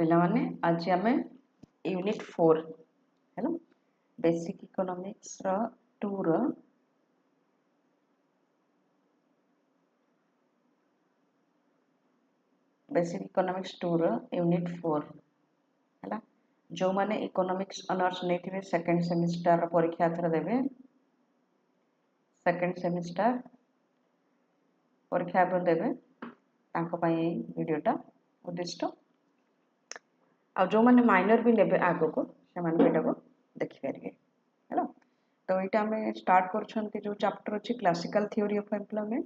पिलामाने आज आम यूनिट 4 है बेसिक इकोनॉमिक्स रो 2 रो बेसिक इकोनॉमिक्स 2 रो यूनिट 4 है जो माने इकोनॉमिक्स ऑनर्स नहीं सेकंड सेमिस्टर परीक्षा एथर देवे सेकंड सेमिस्टर परीक्षा देवे वीडियोटा उद्दिष्ट आ जो माने माइनर भी नेबे आगो को से माने बेटा को देखि परिए हेलो तो एटा हमें स्टार्ट करछंती जो चैप्टर अछि क्लासिकल थ्योरी ऑफ एम्प्लॉयमेंट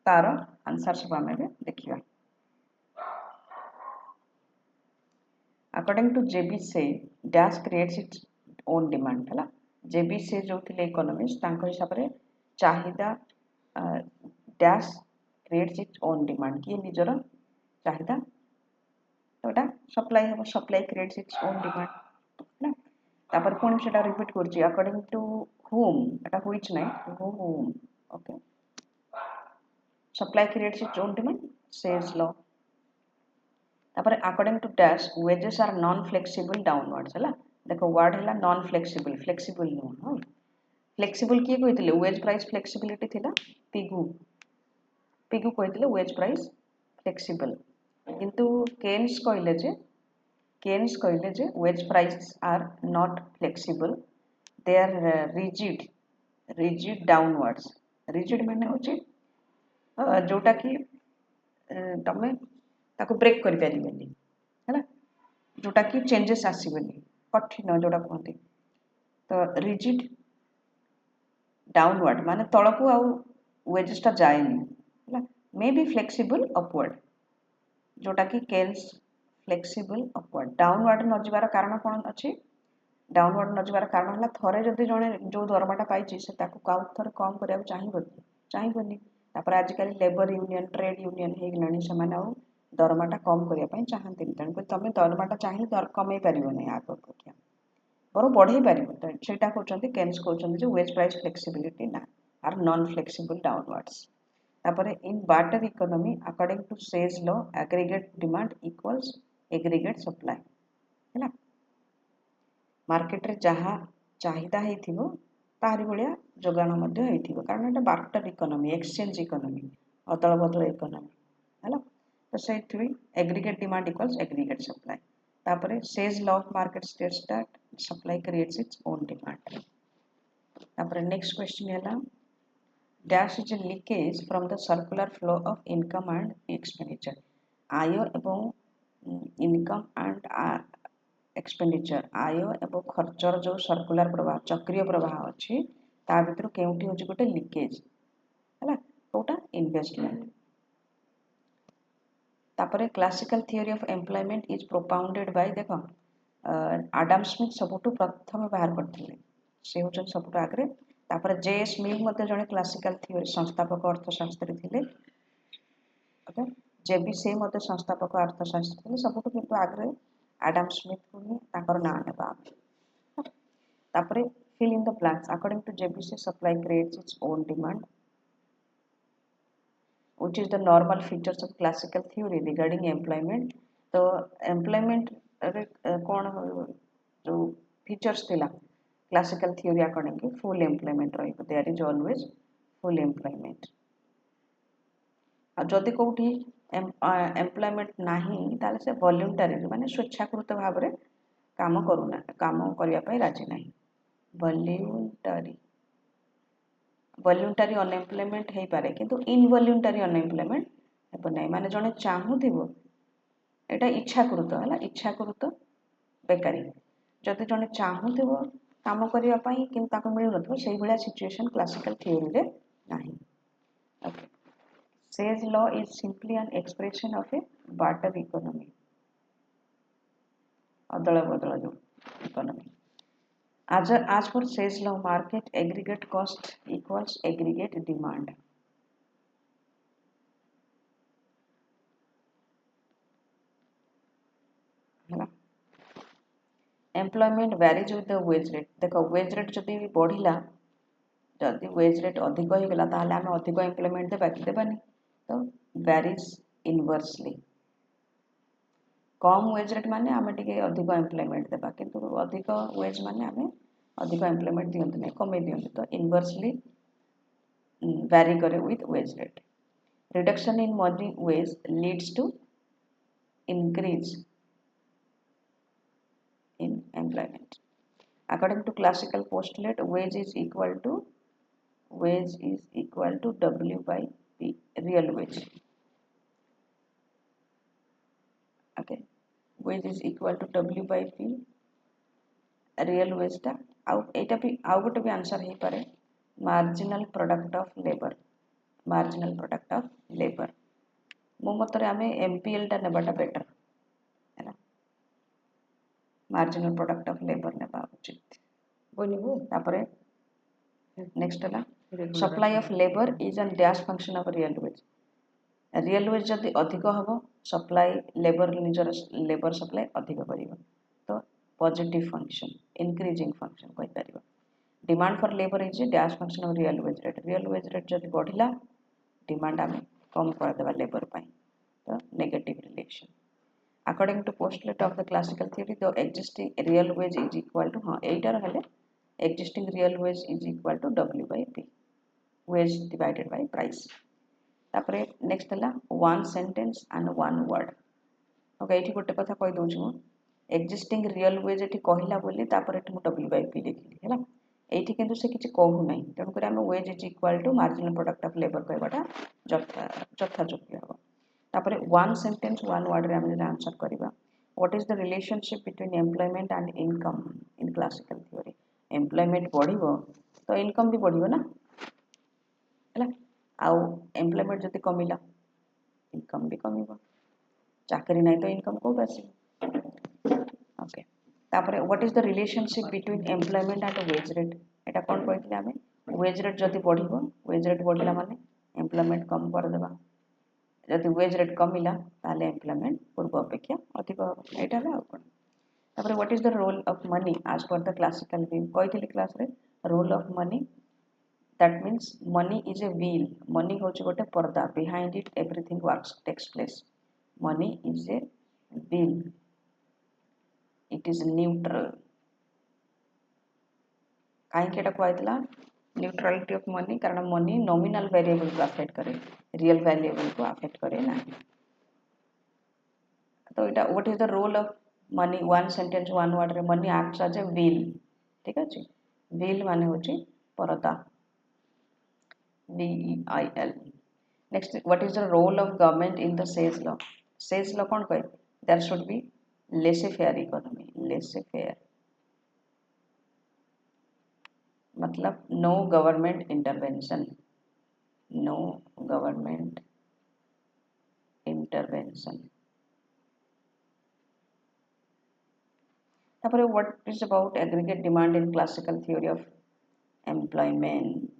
तार आंसर सब हमें देखिबा अकॉर्डिंग टू जेबी से dash creates its own demand हैला जेबी से जो थिले इकोनॉमिस्ट तांको हिसाब रे चाहिदा dash creates its own demand की निजर चाहिदा तो सप्लाई हम supply creates its own demand ना तापर कोन सेटा रिपीट करछि अकॉर्डिंग टू whom एटा व्हिच नहीं whom okay supply creates its own demand सेल्स लॉ तापर according to dash wages are non flexible downwards हैला देखो वर्ड हैला non flexible flexible no flexible की कहितले वेज प्राइस फ्लेक्सिबिलिटी थिला पिगु पिगु कहितले वेज प्राइस फ्लेक्सिबल किंतु केन्स कहले जे wage price are not flexible they are rigid downwards rigid माने होची जोटा कि तमे ताको ब्रेक करि परिबेनी हैला जोटा कि चेंजेस आसीबेनी कठिन जोटा कहते तो रिजिड डाउनवर्ड माने तळकु आ वेजेस ता जाएनी हैला मे बी फ्लेक्सिबल अपवर्ड जोटा कि केन्स फ्लेक्सिबल अपवर्ड डाउनवर्ड न जिवार कारण कोन अछि डाउनवर्ड न जिवार कारण हला थरे जदी जणे जो दरमाटा पाइछि से ताको काउ थरे कम करिया चाहिबनी तापर आजिकल लेबर यूनियन ट्रेड यूनियन हे गलानी समान आ दरमाटा कम करिया पई चाहंतिन तन तमे दरमाटा चाहिए दर कमे परिबो नै आगो क्या बरो बढ़ई परिबो त सेटा कहउचंती केन्स कहउचंती जे वेज प्राइस फ्लेक्सिबिलिटी ना आर नॉन फ्लेक्सिबल डाउनवर्ड्स तापरे in barter economy according to Say's law aggregate demand equals aggregate supply हैला मार्केट रे जहा चाहिदा हेथिबो तारि बलिया जोगान मध्ये हेथिबो कारण एटा बार्टर इकोनॉमी एक्सचेंज इकोनॉमी अदल बदल इकोनॉमी हैला तो सेथि aggregate demand equals aggregate supply तापरे Say's law of market states that supply creates its own demand तापरे नेक्स्ट क्वेश्चन हैला dash is a leakage from the circular flow of income and expenditure आय एवं income and expenditure आय एवं खर्चर जो circular प्रवाह चक्रीय प्रवाह अछि ता भीतर केउटी होची गोटे लीकेज हैला कोटा इन्वेस्टमेंट तापरे classical theory of employment is propounded bye देखो आडम स्मिथ सबुठु प्रथम बाहर करथिले से होचन सबुठु आगरे तापर जेएस मिल मते जने क्लासिकल थ्योरी संस्थापक अर्थशास्त्री थिले ओके जेबी से मते संस्थापक अर्थशास्त्री थिले सबुठु किंतु आगरे आडम स्मिथ को ही ताकर नाम नेबा तापर fill in the blanks according to J B Say supply creates its own demand which is the normal features of classical theory regarding employment तो एम्प्लॉयमेंट रे कोन जो फीचर्स थिला classical theory according to full employment रही there is always full employment आ जदि कोठी employment नाही ताले से वॉलंटरी माने स्वेच्छाकृत भाव रे काम करूना काम करिया पई राजी नाही वॉलंटरी अनएम्प्लॉयमेंट हे पारे किंतु इनवॉलंटरी अनएम्प्लॉयमेंट हेबो नै माने जने चाहू थिबो एटा इच्छाकृत हला इच्छाकृत बेकारी जदि जने चाहू थिबो काम करिया पई किंतु ताको मिल नथबो सेही भलिया सिचुएशन क्लासिकल थ्योरी रे नाही okay says law is simply an expression of A barter economy अदल बदल जो economy as per sales law market aggregate cost equals aggregate demand employment varies with the wage rate देखो wage rate जदि बढ़िला जदि wage rate अधिक हो गला ताले हम अधिक एम्प्लॉयमेंट देबा कि देबानी तो varies inversely कम वेज रेट माने आम टे अधिक एम्प्लॉयमेंट देवा किंतु अधिक वेज माने आम अधिक एम्प्लॉयमेंट दिखते नहीं कमे दिखते तो इनवर्सली vary करे with wage rate. Reduction in money wage leads to increase in employment. According to classical postulate, wage is equal to W by P, real wage. Okay, wage is equal to W by P, real wage टा एटा भी आउ गोटे भी answer हो पारे marginal product of labor. marginal product of labor मो मतरे आमे MPL टा नेबाटा बेटर है marginal product of labor नेबा उचित बोलिबो तापरे नेक्स्ट है supply of labor is a dash function of real wage. Real wage जदि अधिक हम सप्लाई लेबर निजर लेबर सप्लाई अधिक कर तो पॉजिटिव फंक्शन इंक्रीजिंग फंक्शन कहि परिबा. Demand for labour is dash function of real wage rate जदि बढ़िला डिमांड आम कम कर देबा लेबर पाई तो negative relation. According to postulate of the classical theory the existing real wage is equal to हाँ एटार हेले existing real wage is equal to W by P wage divided by price. तापरे next है one sentence and one word. Okay ये गोटे कथा कही दूँ मु एक्जिस्टिंग रियल वेज ये कहला बोली तापर ये W by P लिखिली है ये किंतु से किसी कहू ना तेणुक आम wage is equal to marginal product of labour कहवाटा यथायोग्य हम. तापर वन सेंटेंस वन वर्ड रे आम आंसर करवा what is the relationship between employment and income in classical theory. Employment बढ़िबो तो इनकम भी बढ़िबो ना है आउ एम्प्लॉयमेंट जदि कमिला इनकम भी कमिबो चाकरी नहीं तो इनकम को आसीबो. ओके तापर what is the relationship between employment and wage rate एटा कोन कहथिले आमे वेज रेट जदि बढ़िबो वेज रेट बढ़िला माने एम्प्लॉयमेंट कम कर देबा जदि वेज रेट कमिला ताले एम्प्लॉयमेंट पूर्व अपेक्षा अधिक हो एटा है आ कोन. तापर what is the role of money as per the classical view कहथिले क्लास रे role of money. That means money is a wheel. Money होची गोटे पर्दा. Behind it everything works takes place. Money is a wheel. It is neutral. कहीं केटा कहला neutrality of money कारण money nominal variable को affect करे real variable को affect करे ना. तो इटा what is the role of money one sentence one word रे money acts as a wheel. ठीक अछि wheel माने होची पर्दा VEIL. Next, what is the role of government in the sales law? Sales law कौन कहे? There should be laissez-faire economy. Laissez-faire. मतलब no government intervention. No government intervention. तापर what is about aggregate demand in classical theory of employment?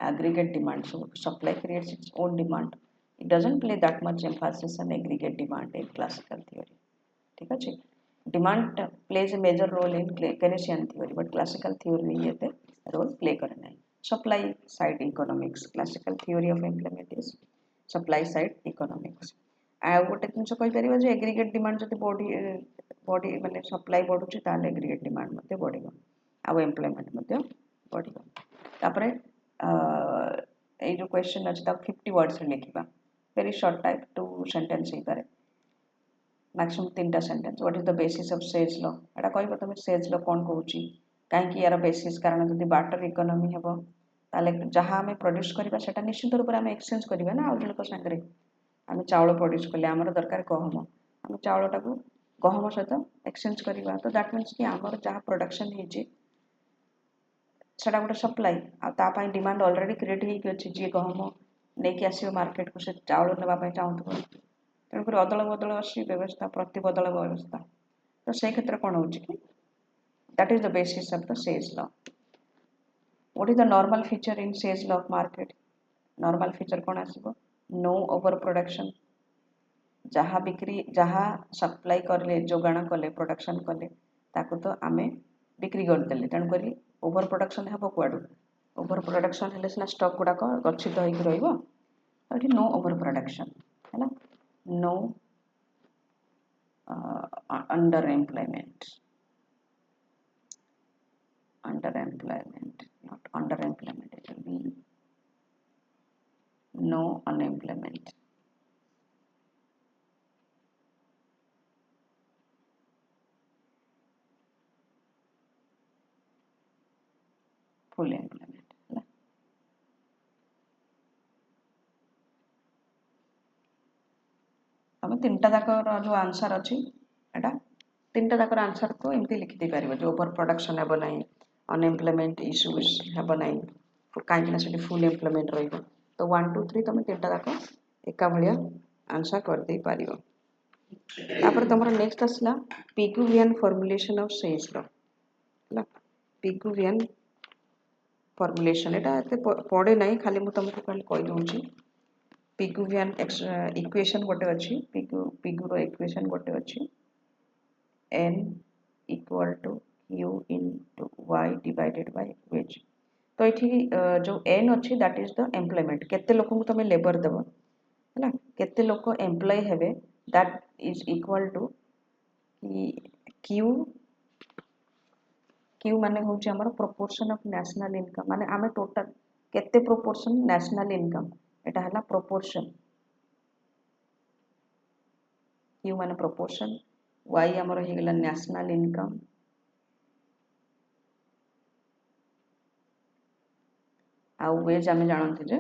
Aggregate demand. So supply creates its own demand. It doesn't play that much emphasis on aggregate demand in classical theory. ठीक है. Demand plays a major role in Keynesian theory, but classical theory ये role play करना है. Supply side economics. Classical theory of employment is supply side economics. ଆଉ ଗୋଟେ ଜିନିଷ କହିପାରିବା ଯେ aggregate demand ଯଦି ବଢି ମାନେ supply ବଢୁଛି ତାହେଲେ aggregate demand ମଧ୍ୟ ବଢିବ ଆଉ employment ମଧ୍ୟ ବଢିବ. ତାପରେ ये जो क्वेश्चन अच्छे 50 वर्ड्स लिखा वेरी शॉर्ट टाइप 2 सेंटेंस ही पारे मैक्सिमम 3टा sentence. What is the basis of सेल्स लॉ एटा कहबो तुम सेल्स लॉ कोन कहूची काहे यार बेसिस कारण जदी बाटर इकोनॉमी हेबो ताले जहां हमें प्रोड्यूस करबा सेटा निश्चित रूप में एक्सचेंज करबा ना आउ जनको संगरे हमें चावल प्रोड्यूस करले हमर दरकार गहम हम चावलटा को गहम सहित एक्सचेंज करबा तो दैट मींस कि हमर जहां प्रोडक्शन हेची सेटा गोटे सप्लाई आ डिमांड ऑलरेडी क्रिएट होगी जी गहम नहीं आसो मार्केट को से चाउल नापी चाहूब तेणुक अदल बदल अच्छी व्यवस्था प्रति बदल व्यवस्था तो से क्षेत्र कौन हो that is the basis of the sales law. What is the normal feature in sales law of market. Normal feature कौन आसो नो ओवर प्रोडक्शन जहाँ बिक्री जहाँ सप्लाई कले जोगाण कले प्रोडक्शन कले ताकू तो आमे बिक्री करदे तेणुक ओवर प्रोडक्शन हम कौड़ ओवर प्रोडक्शन हेल्ले सीना स्टॉक गुड़ाक गच्छित होकर रो नो ओवर प्रोडक्शन है no underemployment, not underemployment, it will be no unemployment. Full employment. तमें तीनटा जाकर जो आंसर अच्छी एटा तीनटा जाकर आंसर को एमती लिखि दे पारिबो जो ओवर प्रोडक्शन हेबो नै अनएम्प्लॉयमेंट इश्यूज हेबो नै काहेकि ना सेठी फुल एम्प्लॉयमेंट रहइबो तो 1 2 3 तमें तीनटा जाकर एका भलिया आंसर कर दे पारिबो तापर तमरो नेक्स्ट आसला पिगुवियन फॉर्मुलेशन ऑफ सेज लो हला पिगुवियन फॉर्मुलेशन एटा पढ़े नै खाली मु तुमको खाली कहि दोंची पिगुवियन इक्वेशन गोटे अच्छी पिगुर इक्वेशन गोटे अच्छी n equal to q into y divided by wage तो ये जो n अच्छी दैट इज द एम्प्लॉयमेंट केते लोक को तुम लेबर देव है केते लोक एम्प्लॉय हेबे that is equal to q q माने होची हमर प्रोपोर्शन ऑफ नेशनल इनकम माने आमे टोटल केते प्रोपोर्शन नेशनल इनकम एटा हला प्रोपोर्शन q माने प्रोपोर्शन y हमर हे गेला नेशनल इनकम आ वेज आमे जानते जे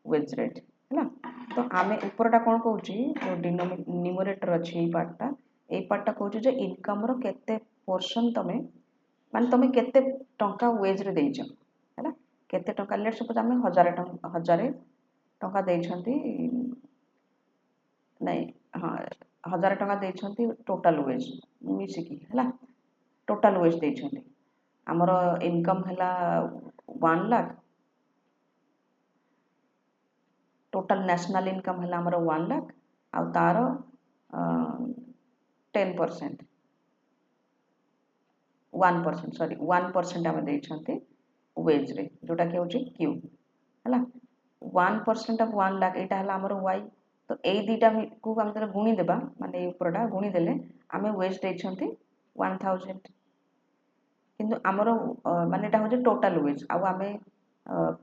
वेज रेट हैला तो आमे ऊपरटा कोन कहूची जो न्यूमरेटर अछि ए पार्टटा कहूची जे इनकम रो केते पोर्शन तमे माने तमे केते टंका वेज रे देइछ हैला केते टंका लेट सपोज आमे 1000 टंका देइछंती नहीं हां 1000 टंका देइछंती टोटल वेज मिसिकी हैला टोटल वेज देइछंती हमर इनकम हैला 1 लाख टोटल नेशनल इनकम हैला हमर 1 लाख आ तार 10% 1% सॉरी 1% आमे देइछंती वेज रे जोटा के होची क्यू हैला 1% ऑफ 1 लाख एटा हैला हमर y तो ए दीटा को हम तरे गुणी देबा माने ऊपरटा गुणी देले आमे वेज देइछंती 1000 किंतु हमर माने एटा होची टोटल वेज आ आमे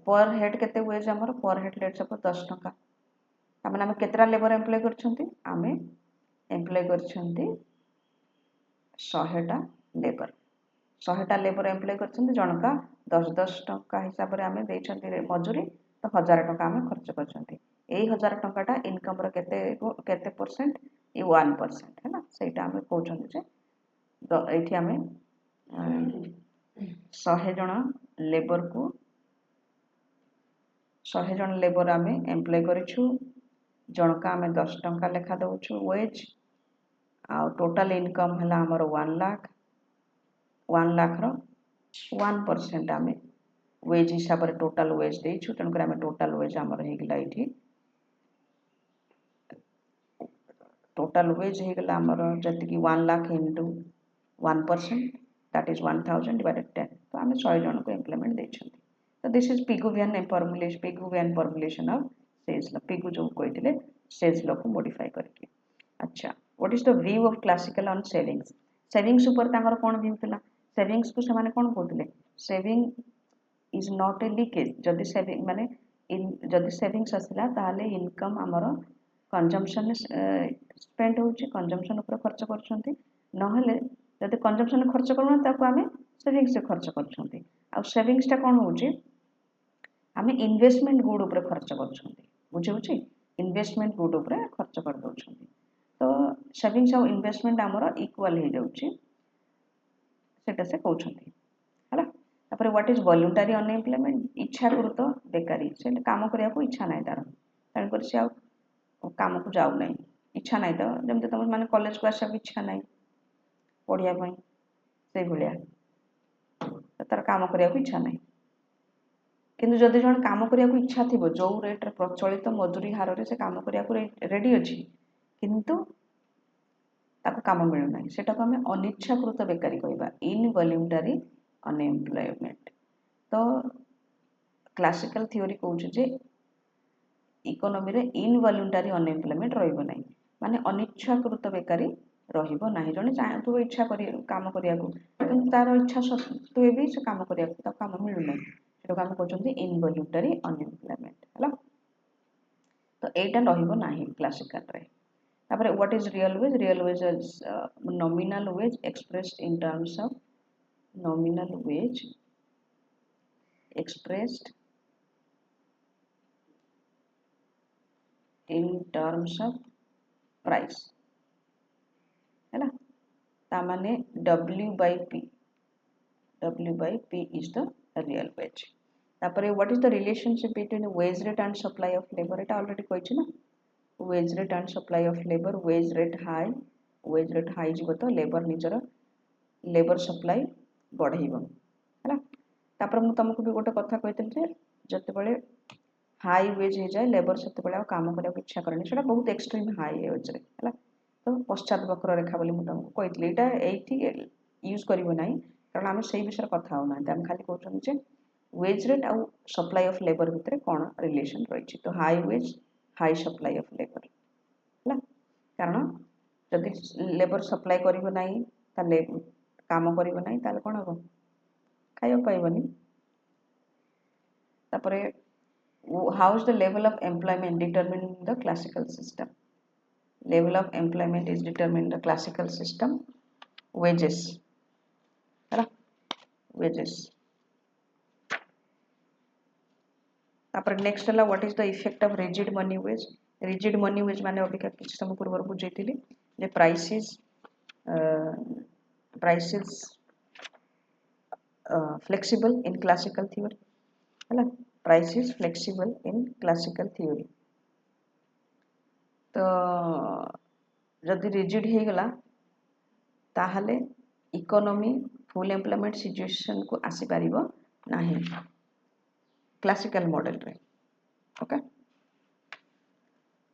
पर हेड केते वेज हमर पर हेड लेट सपोज 10 टका तामे आमे केतरा लेबर एम्प्लॉय करछंती आमे एम्प्लॉय करछंती 100 टा लेबर 100 टा लेबर एम्प्लॉय करछंती जनका 10 टका हिसाब रे आमे देइछंती मजूरी तो 1000 टका आमे खर्च करछंती एई 1000 टकाटा इनकम रो केते परसेंट ए 1% है ना सेटा आमे कहउछंती जे तो एठी आमे 100 जण लेबर को 100 जण लेबर आमे एम्प्लॉय करिछु जनका आमे 10 टका लेखा दउछु वेज आ टोटल इनकम हला हमर 1 लाख 1 लाख रो 1% आमे वेज हिसाब रे टोटल वेज देइछु तनकर आमे टोटल वेज हमर हे गेला इठी टोटल वेज हे गेला हमर जति कि 1 lakh into 1% that is 1000 divided 10 तो आमे 100 जन को एम्प्लॉयमेंट देइछंती तो this is Pigouvian formulation of सेल्स लॉ पिगु जो कहतिले सेल्स लॉ को मॉडिफाई करके अच्छा what is the view of classical on savings savings ऊपर तांगर कोन व्यू थिला सेविंग्स को से माने कोन कहतिले saving is not a leakage जदि सेविंग माने जदि सेविंग्स आसिला ताले इनकम हमर कंजम्पशन स्पेंड होची कंजम्पशन ऊपर खर्च करछंती नहले जदि कंजम्पशन खर्च करना ताको आमे सेविंग्स से खर्च करछंती आ सेविंग्स ता कोन होची आमे इन्वेस्टमेंट गुड ऊपर खर्च करछंती बुझे होची इन्वेस्टमेंट गुड ऊपर खर्च कर दोछंती तो सेविंग्स और इन्वेस्टमेंट हमर इक्वल हे जाउची सेटा से कहउछंती हला तापर व्हाट इज वॉलंटरी अनएम्प्लॉयमेंट इच्छाकृत बेकारी से काम करिया को इच्छा नै तार तन कर से काम को जाउ नै इच्छा नै तो जमते तुम माने कॉलेज को आसा इच्छा नै पढिया पई से भलिया तार काम करिया को इच्छा नै किंतु जदि जण काम करिया को इच्छा थिबो जो रेट रे प्रचलित मजूरी हार रे से काम करिया को रेडी अछि किंतु ताको काम मिलु नै सेटा को हमें अनिच्छाकृत बेकारी कहबा इनवॉलंटरी अनएम्प्लॉयमेंट तो क्लासिकल थ्योरी कहउछ जे इकोनॉमी रे इनवॉलंटरी अनएम्प्लॉयमेंट रहइबो नै माने अनिच्छाकृत बेकारी ରହିବ ନାହିଁ। ଜଣେ ଚାହୁଁଥିବ ଇଚ୍ଛା କରି କାମ କରିବାକୁ କିନ୍ତୁ ତାର ଇଚ୍ଛା ସତ୍ତ୍ୱେ ବି ସେ କାମ କରିବାକୁ ତାକୁ କାମ ମିଳୁନାହିଁ, ସେଟାକୁ ଆମେ କହୁଛନ୍ତି ଇନଭଲ୍ୟୁଣ୍ଟାରୀ ଅନଏମ୍ପ୍ଲୟମେଣ୍ଟ ହେଲା। ତ ଏଇଟା ରହିବ ନାହିଁ କ୍ଲାସିକାଲରେ। ତାପରେ what is real wage? Real wage is nominal wage expressed in terms of nominal wage expressed in terms of price है ना। तामाने W by P is the real wage। तापरे what is the relationship between wage rate and supply of labor? এটা already কইছি না। wage rate and supply of labor, wage rate high ଯିବ ତ labor ନିଜର labor supply ବଢେଇବ ହେଲା। ତାପରେ ମୁଁ ତମକୁ ବି ଗୋଟେ କଥା କହିଥିଲି ଯେ ଯେତେବେଳେ ହାଇ ୱେଜ୍ ହେଇଯାଏ ଲେବର ସେତେବେଳେ ଆଉ କାମ କରିବାକୁ ଇଚ୍ଛା କରେନି, ସେଟା ବହୁତ ଏକ୍ସଟ୍ରିମ୍ ହାଇ ୱେଜ୍ରେ ହେଲା। ତ ପଶ୍ଚାତ ବକ୍ର ରେଖା ବୋଲି ମୁଁ ତମକୁ କହିଥିଲି, ଏଇଟା ଏଇଠି ୟୁଜ୍ କରିବ ନାହିଁ କାରଣ ଆମେ ସେଇ ବିଷୟରେ କଥା ହଉନାହାନ୍ତି, ଆମେ ଖାଲି କହୁଛନ୍ତି ଯେ ୱେଜ୍ ରେଟ୍ ଆଉ ସପ୍ଲାଇ ଅଫ୍ ଲେବର ଭିତରେ କ'ଣ ରିଲେସନ୍ ରହିଛି। ତ high ways high supply of labour ହେଲା, କାରଣ ଯଦି ଲେବର ସପ୍ଲାଇ କରିବ ନାହିଁ ତାହେଲେ କାମ କରିବ ନାହିଁ ତାହେଲେ କ'ଣ ହେବ, ଖାଇବାକୁ ପାଇବନି। ତାପରେ how is the level of employment determined in the classical system? Level of employment is determined in the classical system wages है wages। तापर नेक्स्ट है what is the effect of rigid money wage? rigid money wage माने अबिका किछि समय पूर्व बुझैतिली जे prices flexible in classical theory है ना। price is flexible in classical theory। तो जदि रिजिड हो गला ताहले इकोनॉमी फुल एम्प्लॉयमेंट सिचुएशन को आसी पारिबो नाही क्लासिकल मॉडल रे। ओके,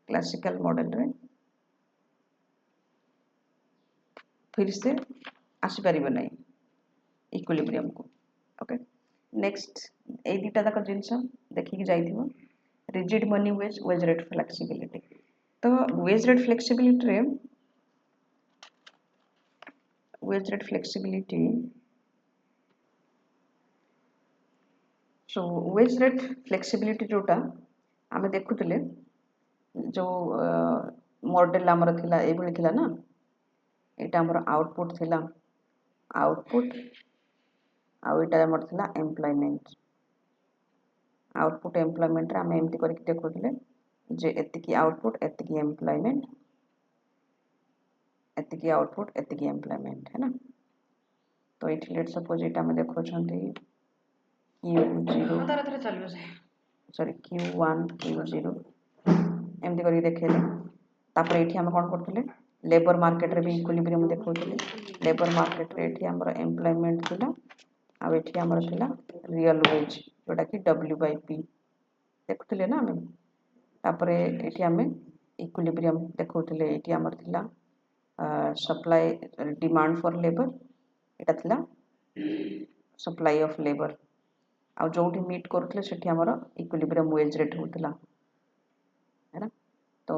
क्लासिकल मॉडल रे फिर से आसी पारिबो नाही इक्विलिब्रियम को। ओके, नेक्स्ट ए दुटा तक जिनस देखिक जाइथिबो rigid money wage wage rate flexibility. तो वेज रेट फ्लेक्सिबिलिटी रे wage rate flexibility so wage rate flexibility जोटा आमे देखुतले जो मॉडल आमर थिला एभली थिला ना, एटा आमर आउटपुट थिला आउटपुट आउ एटा आमर थिला एम्प्लॉयमेंट। आउटपुट एम्प्लॉयमेंट रे आमे एमती करके देखुतले जे एतिकी आउटपुट एतिकी एम्प्लॉयमेंट एतिकी आउटपुट एतिकी एम्प्लॉयमेंट है ना। तो एठी लेट सपोज एटा आमे देखो छंती Q0 सॉरी Q1 Q0 एमती करके देखेले। तापर एठी हम कोन करथले लेबर मार्केट रे भी इक्विलिब्रियम देखौथले, लेबर मार्केट रे एठी हमर एम्प्लॉयमेंट थिला आ एठी हमर थिला रियल वेज जोटा कि W by P देखुथले ना हम। तापर एठी हमें इक्विलिब्रियम देखौथले, एठी हमर थिला सप्लाई डिमांड फॉर लेबर एटा थिला सप्लाई ऑफ लेबर आ जोठी मीट करथले सेठी हमर इक्विलिब्रियम वेज रेट होतला है ना। तो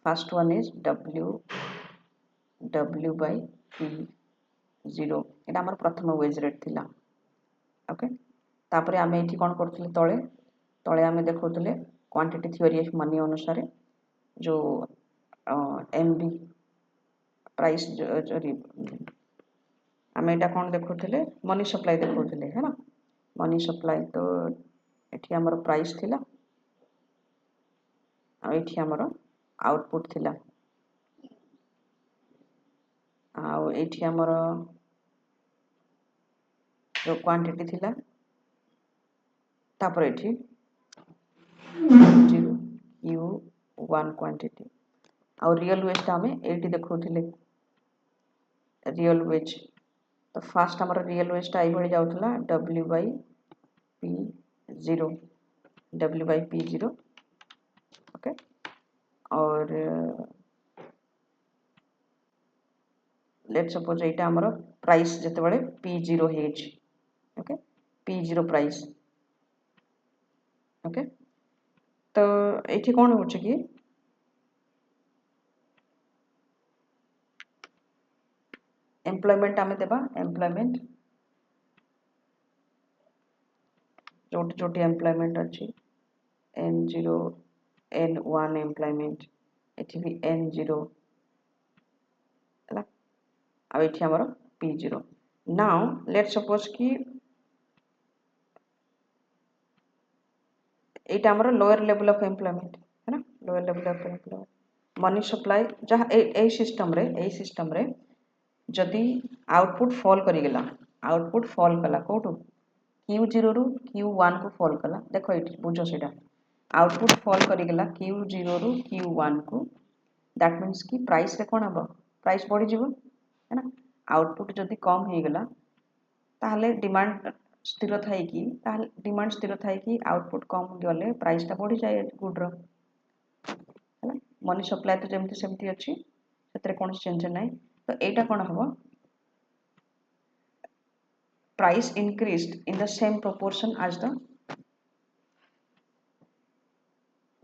first one is W by P0 एटा हमर प्रथम वेज रेट थिला। ओके, तापर आमे एठी कोन करथले तळे तळे आमे देखौथले क्वांटिटी थ्योरी ऑफ मनी अनुसार जो MB प्राइस आमे एटा कोन देखौथले मनी सप्लाई देखौथले है ना। मनी सप्लाई तो एठी हमर प्राइस थिला आ एठी हमर आउटपुट थिला आ एठी हमर जो क्वांटिटी थिला तापर एठी Q1 क्वांटिटी आ रियल वेज ता हमें एठी देखौथले रियल वेज। तो फास्ट हमर रियल वेज ता एभଳି जाउथला W by P0 W by P0। Okay, और लेट सपोज एटा हमर प्राइस जते बळे P0 hedge. Okay, P0 price. Okay, तो एठी कोन होछ कि एम्प्लॉयमेंट आमे देबा एम्प्लॉयमेंट जोटी जोटी एम्प्लॉयमेंट अच्छी N0 N1 एम्प्लॉयमेंट एठी भी N0 हला अब एठी हमर P0 नाउ लेट्स सपोज कि एटा हमर लोअर लेवल ऑफ एम्प्लॉयमेंट है ना lower level of employment money supply जहाँ ए सिस्टम रे जदि आउटपुट फॉल करिगला आउटपुट फॉल कला कोठु Q0 रु Q1 को फॉल कला देखो एठी बुझो सेटा आउटपुट फॉल करिगला Q0 रु Q1 को दैट मीन्स कि प्राइस रे कोन हबो प्राइस बढ़ी जिवो है ना आउटपुट जदि कम हे गला ताहले डिमांड स्थिर थाई कि ताहले डिमांड स्थिर थाई कि आउटपुट कम गले प्राइस ता बढ़ी जाए गुड रो है ना मनी सप्लाई तो जेमति सेमति अछि सेतरे कोन चेंज नै तो एटा कोन हबो price increased in the same proportion as the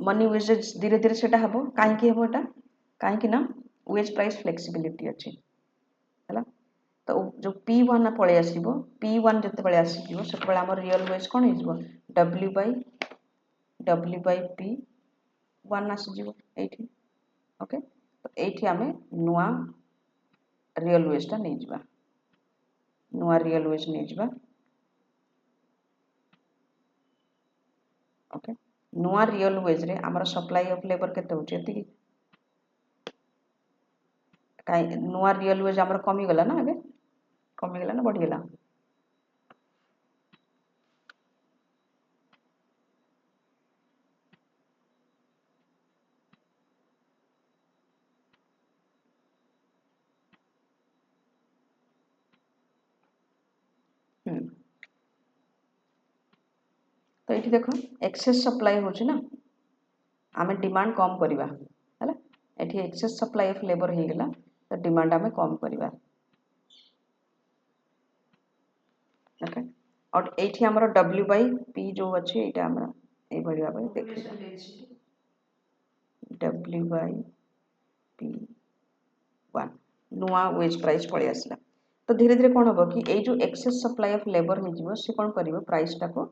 money wages धीरे धीरे सेटा हबो काहे कि हबो एटा काहे कि ना wage price flexibility अछि हला तो जो P1 ना पळे आसीबो P1 जते बळे आसीबो सेते बळे हमर रियल वेज कोन हिजबो W by P1 आसीबो एठी ओके तो एठी हमें नुआ रियल वेज ता नै जिबा नुआ रियल वेज नै जिबा ओके नुआ रियल वेज रे हमर सप्लाई ऑफ लेबर केते होची एति काई नुआ रियल वेज हमर कमी गला ना आगे कमी गला ना बढ़ी गला तो ये देखो एक्सेस सप्लाई होची ना आमे डिमांड कम करिवा हैला एठी एक्सेस सप्लाई ऑफ लेबर हे गेला तो डिमांड आमे कम करिवा ओके और एठी हमरो W by P जो अछि एटा हमरा ए भली भाबे देखिबा W by P1 नुआ वेज प्राइस पळे आसला तो धीरे धीरे कोन हबो कि ए जो एक्सेस सप्लाई ऑफ लेबर हे जिवो से कोन करिवो प्राइस टा को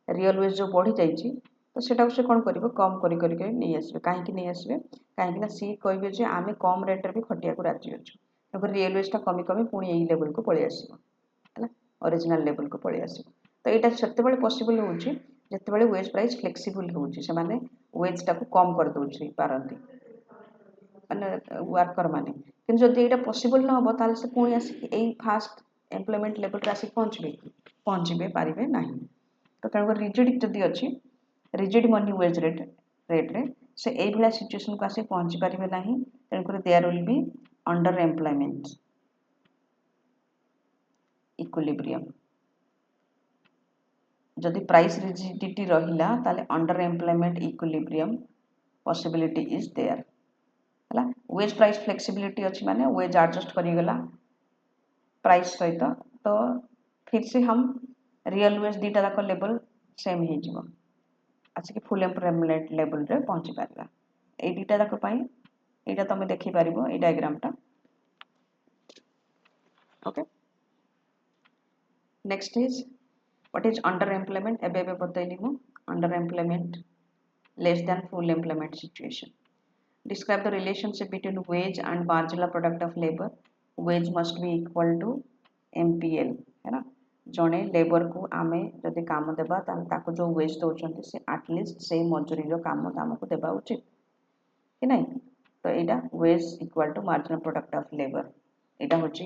रियल वेज जो बढ़ी जाइछि तो सेटा से कोन करिवो कम करी करी के नै आसबे काहे कि नै आसबे काहे कि ना सी कहबे जे आमे कम रेट रे भी खटिया को राजी अछु तो रियल वेज ता कमी कमी पुणी एई लेवल को पळे आसीबो हैला ओरिजिनल लेवल को पळे आसीबो तो एटा सेते बेले पॉसिबल होउछि जते बेले वेज प्राइस फ्लेक्सिबल होउछि से माने वेज ता को कम कर दोछि पारंती माने वर्कर माने किन जदि एटा पॉसिबल न हो ताले से पुणी आसी एई फास्ट एम्प्लॉयमेंट लेवल रे आसी पहुंचबे पारिबे नाही तो तेणुक रिजिड जदि अच्छी रिजिड मनी वेज रेट रे से एई भला सिचुएशन को आसी पहुंची पारिबे नाही तेणुक there will be under employment equilibrium जदि प्राइस रिजिडिटी रहिला ताले under employment equilibrium possibility is there हला वेज प्राइस फ्लेक्सिबिलिटी अच्छी माने वेज एडजस्ट करी गला प्राइस सहित तो फिर से हम रियल वेज दीटा जाक लेवल सेम हो जिवो आसिक फुल एम्प्लॉयमेंट लेवल रे पहुंची पारबा ए दीटा जाक पई एटा तमे देखि पारिबो ए डायग्राम टा okay next is what is under employment एबे बतैली मु under employment less than full employment situation describe the relationship between wage and marginal product of labor wage must be equal to MPL है ना जने labour को आमे जदि काम देबा ताको जो वेज दोचंती से एटलीस्ट से मजूरी रो काम हमको देबा उचित कि नहीं तो एटा wage equal to marginal product of labour एटा होची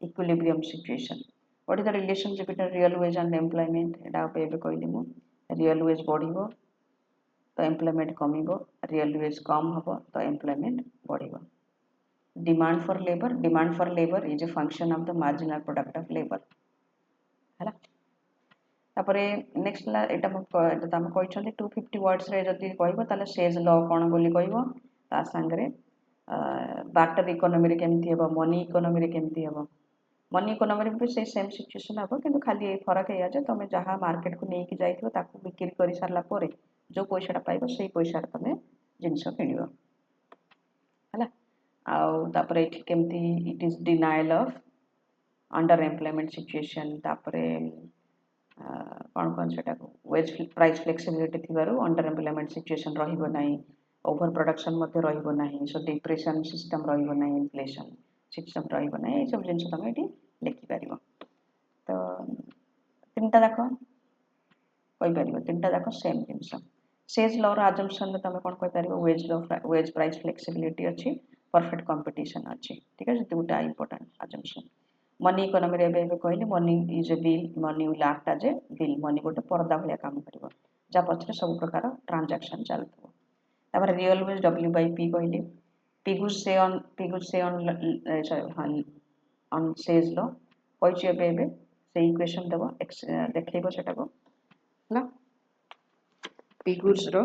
equilibrium situation what is the relationship between real wage and employment एटा पे बे कहली मु रियल वेज बढ़िबो तो एम्प्लॉयमेंट कमिबो रियल वेज कम हबो तो एम्प्लॉयमेंट बढ़िबो demand for labor is a function of the marginal product of labor हैला तापरे नेक्स्ट ला एटा हम कहछन्ते 250 वर्ड्स रे जदि कहबो ताले सेज लॉ कोन बोली कहबो ता संगरे बाटर इकोनॉमी रे केमथि हेबो मनी इकोनॉमी रे केमथि हेबो मनी इकोनॉमी रे भी से सेम सिचुएशन हेबो किंतु खाली ए फरक हे जे तमे जहां मार्केट को नेकी जाइथिबो ताकू बिक्री करि सारला परे जो पैसाटा पाइबो सेही पैसा तमे जिंस किनिबो हैला आउ तापरे एठी केमती it is denial of under employment situation तापरे कौन कौन सेटा वेज प्राइस फ्लेक्सिबिलिटी थिबारु अंडर एम्प्लॉयमेंट सिचुएशन रहिबो नाही ओवर प्रोडक्शन मध्ये रहिबो नाही सो डिप्रेशन सिस्टम रहिबो नाही इन्फ्लेशन सिस्टम रहिबो नाही ए सब जिंस तमे एठी लिखि परिबो तो तीनटा देखो कहि परिबो तीनटा देखो सेम जिंस सेज लॉ रो अजम्पशन तमे कोन कहि परिबो वेज प्राइस फ्लेक्सिबिलिटी अछि परफेक्ट कंपटीशन अछि ठीक है दुटा इंपोर्टेंट अजम्पशन मनी इकोनॉमी रे एबे कहले money is a bill money will act as a bill money गोटे पर्दा भलिया काम करिवो जा पछरे सब प्रकार ट्रांजैक्शन चलथो तापर real veg w by p कहले p गुड से ऑन सेज लो कहछि एबे से इक्वेशन देबो देखैबो सेटा को ना p गुड्स रो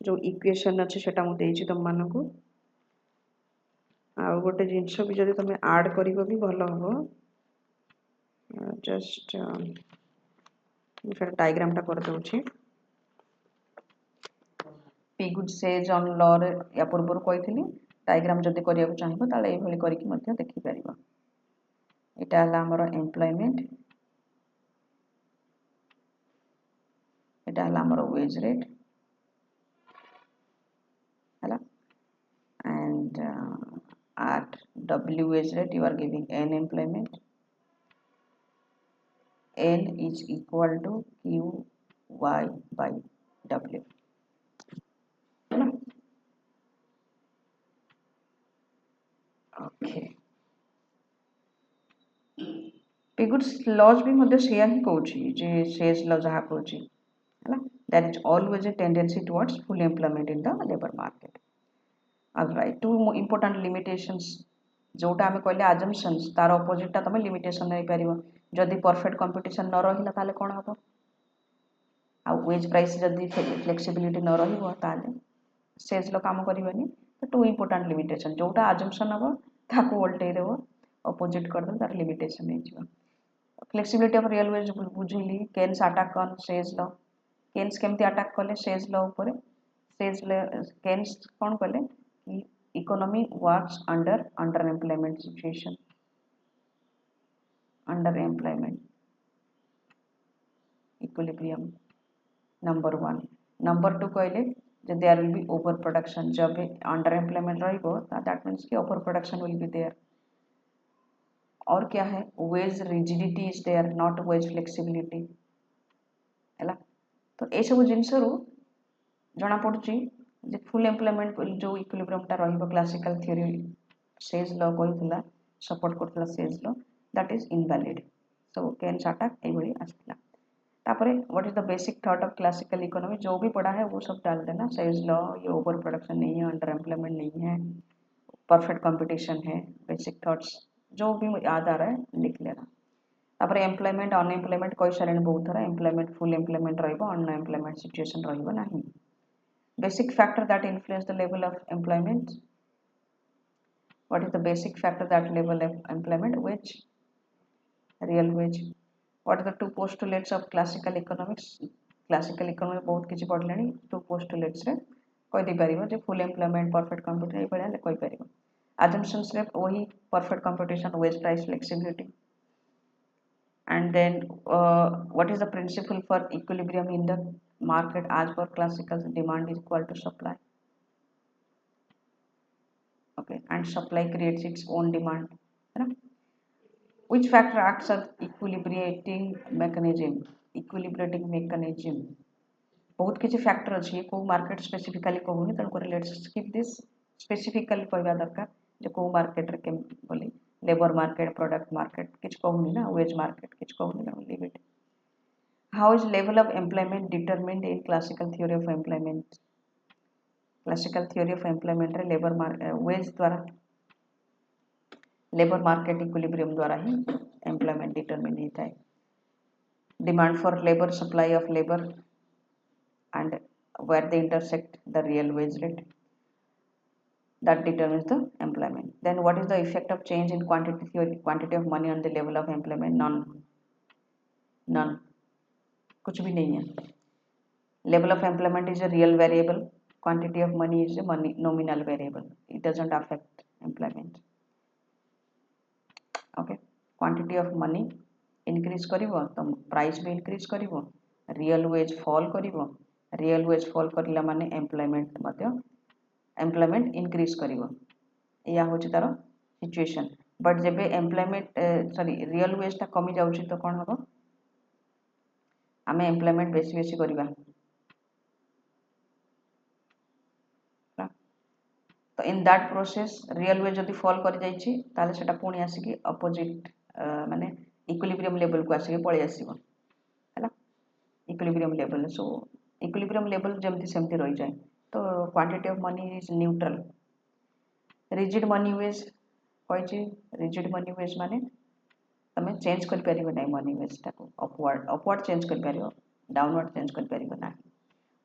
जो इक्वेशन अछि सेटा मु देछि तुम मानको आ गोटे जिंस भी जदि तुम ऐड करिवो भी भलो हो जस्ट डायग्राम टा कर दूची Pigou Say's on law रे या पूर्व कही डायग्राम जदि करिया चाहिए ताले ए भली करिक मध्ये देखि परिबा एटा हला हमर एम्प्लॉयमेंट एटा हला हमर वेज रेट हला and at w wage rate you are giving n employment n is equal to q y by w okay p goods laws भी मध्ये सेया ही कहउची जे सेज लॉ जहा कहउची हला that is always a tendency towards full employment in the labor market all right two important limitations जोटा हमें कहले assumptions तार opposite ता तमे लिमिटेशन नै परिबो जदि परफेक्ट कंपटीशन न रहिला ताले कोन हबो आ वेज प्राइस जदि फ्लेक्सिबिलिटी न रहिबो ताले सेज लो काम करिवनी तो टू इंपोर्टेंट लिमिटेशन जोटा assumption हबो ताको उल्टे देबो ऑपोजिट कर दो तार लिमिटेशन नै जिवो फ्लेक्सिबिलिटी ऑफ रियल वेज बुझिली Keynes attack on Say's law Keynes केमती अटैक कले सेज लो ऊपर सेज केन्स कोन कले कि economy works under underemployment situation underemployment equilibrium number 1 number 2 कहले जे there will be overproduction जब underemployment रहिबो that means कि overproduction will be there और क्या है wage rigidity is there not wage flexibility हैला तो ए सब जिंस रो जणा पडुची जे फुल एम्प्लॉयमेंट जो इक्विलिब्रियम ता रहिबो क्लासिकल थ्योरी सेज लॉ कहितला सपोर्ट करतला Say's law that is invalid so Keynes attack ए भली आस्तिला तापरे what is the basic thought of classical economy जो भी पढ़ा है वो सब डाल देना सेज लॉ ये ओवर प्रोडक्शन नहीं है अंडर एम्प्लॉयमेंट नहीं है परफेक्ट कंपटीशन है बेसिक थॉट्स जो भी याद आ रहा है लिख लेना तापरे एम्प्लॉयमेंट अनएम्प्लॉयमेंट कोई सारे बहुत थरा एम्प्लॉयमेंट फुल एम्प्लॉयमेंट रहिबो अनएम्प्लॉयमेंट सिचुएशन रहिबो नाही basic factor that influence the level of employment what is the basic factor that level of employment wage real wage what are the two postulates of classical economics classical economics बहुत किछि पढलेनी two postulates रे कहि दे परिबो जे full employment perfect competition ए पढले कहि परिबो assumptions रे वही perfect competition wage price flexibility and then what is the principle for equilibrium in the market as per classical demand is equal to supply okay and supply creates its own demand है ना which factor acts as equilibrating mechanism बहुत किसी factor अछि को market specifically कहूनी तन को let's skip this specifically कहबा दरकार जे को मार्केट रे केम बोली लेबर मार्केट प्रोडक्ट मार्केट किछ कहूनी ना वेज मार्केट किछ कहूनी ना leave it how is level of employment determined in classical theory of employment classical theory of employment रे लेबर वेज द्वारा लेबर मार्केट इक्विलिब्रियम द्वारा ही एम्प्लॉयमेंट डिटरमिन होता है demand for labour supply of labour and where they intersect the real wage rate that determines the employment then what is the effect of change in quantity of money on the level of employment none कुछ भी नहीं है level of employment is a real variable quantity of money is a money nominal variable, it doesn't affect employment. Okay, quantity of money increase करिवो तो price भी increase करिवो, real wage fall करिवो, real wage fall करिला माने employment increase करिवो, या होची तारो situation. But जेबे employment sorry real wage टा कमी जाउची तो कोन हबो, आमे employment बेसी बेसी करिवा, तो in that process real wage जदि फॉल कर जाइछि ताले सेटा पुणी आसिकी अपोजिट माने इक्विलिब्रियम लेवल को आसिकी पळै आसीबो हैला, equilibrium level. So equilibrium level जेमति सेमति रहि जाय. तो quantity of money is neutral. Rigid money wage कहछि, रिजिड मनी वेज माने तमे चेंज कर परिबो नै मनी वेज टाको अपवर्ड चेंज कर परिबो, डाउनवर्ड चेंज कर परिबो ना.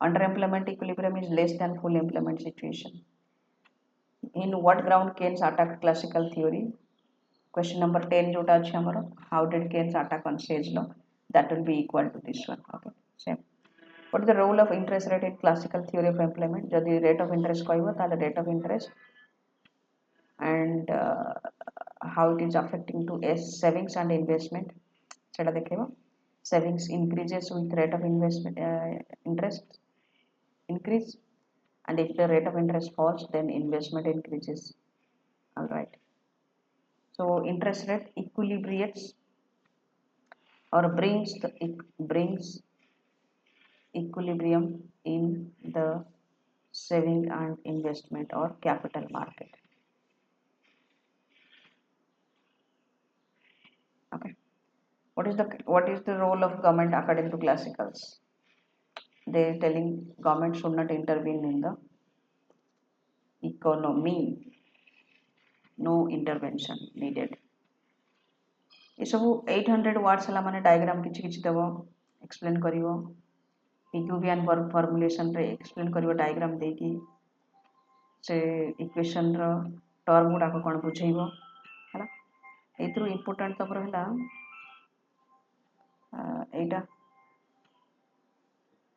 Under employment equilibrium is less than full employment situation. In what ground Keynes attacked classical theory? Question number 10 जोटा अछि हमरो, how did Keynes attack on Sage law? That will be equal to this one. Okay, same. What is the role of interest rate in classical theory of employment? जदि rate of interest कहबो ताले rate of interest and how it is affecting to savings and investment सेटा देखैबो. Savings increases with rate of investment interest increase, and if the rate of interest falls then investment increases. All right, so interest rate equilibrates or brings equilibrium in the saving and investment or capital market. Okay, what is the role of government according to classicals? They are telling government should not intervene in the economy, no intervention needed. ये सब 800 watts हला माने diagram किछि किछि देबो, explain करिवो, पिग्यूवियन formulation रे explain करिवो diagram देकी से equation रो term गुडा को कोन बुझेइबो हला. एथरो इंपोर्टेंट तबर हला एटा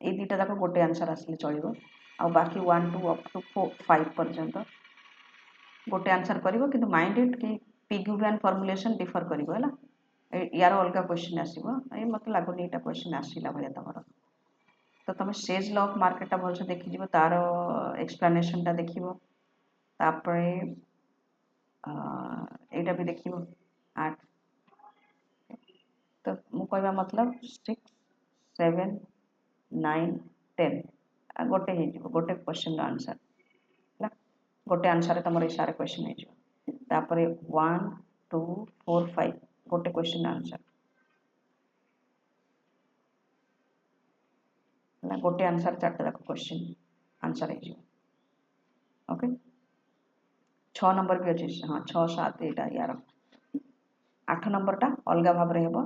ए दुटा तक गोटे आंसर आसले चलिबो, आ बाकी 1 2 अप टू 4 5 पर्यंत गोटे आंसर करिवो, किंतु माइंड इट कि पिग्यूवियन फॉर्मुलेशन डिफर करिवो हला. यार अलग क्वेश्चन आसीबो, ए मते लागोनी एटा क्वेश्चन आसीला भलिया तमरो. तो तुम सेज लॉ ऑफ मार्केट टा भलसे देखि जिवो, तार एक्सप्लेनेशन टा देखिवो, तापरे एटा भी देखिवो 8. तो मु कहबा मतलब 6 7 9 10 आ गोटे हे जिवो, गोटे क्वेश्चन रो आंसर हला. गोटे आंसर रे तमरो इशारे क्वेश्चन हे जिवो, तापरे 1 2 4 5 गोटे क्वेश्चन आंसर हला. गोटे आंसर चारटा जाक क्वेश्चन आंसर हे जिवो. ओके, 6 नंबर भी अछि, हां 6 7 एटा यार. 8 नंबर टा अलगा भाव रे हेबो,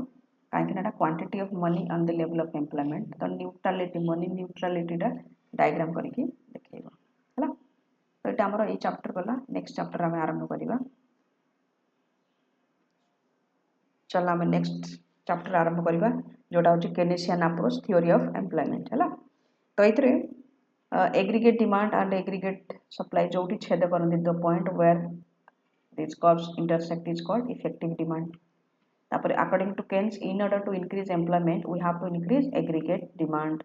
काहेकि ना quantity of money on the level of employment. तो न्यूट्रलिटी मनी न्यूट्रलिटी टा डायग्राम करके देखैबो हला. तो एटा हमर ए चैप्टर गला. नेक्स्ट चैप्टर हम आरंभ करिबा. चल हम नेक्स्ट चैप्टर आरंभ करिबा जोटा होची Keynesian approach theory of employment हला. तो इतरे aggregate demand and aggregate supply जोटी छेद करन the point where these curves intersect is called effective demand. तापर according to Keynes, in order to increase employment we have to increase aggregate demand.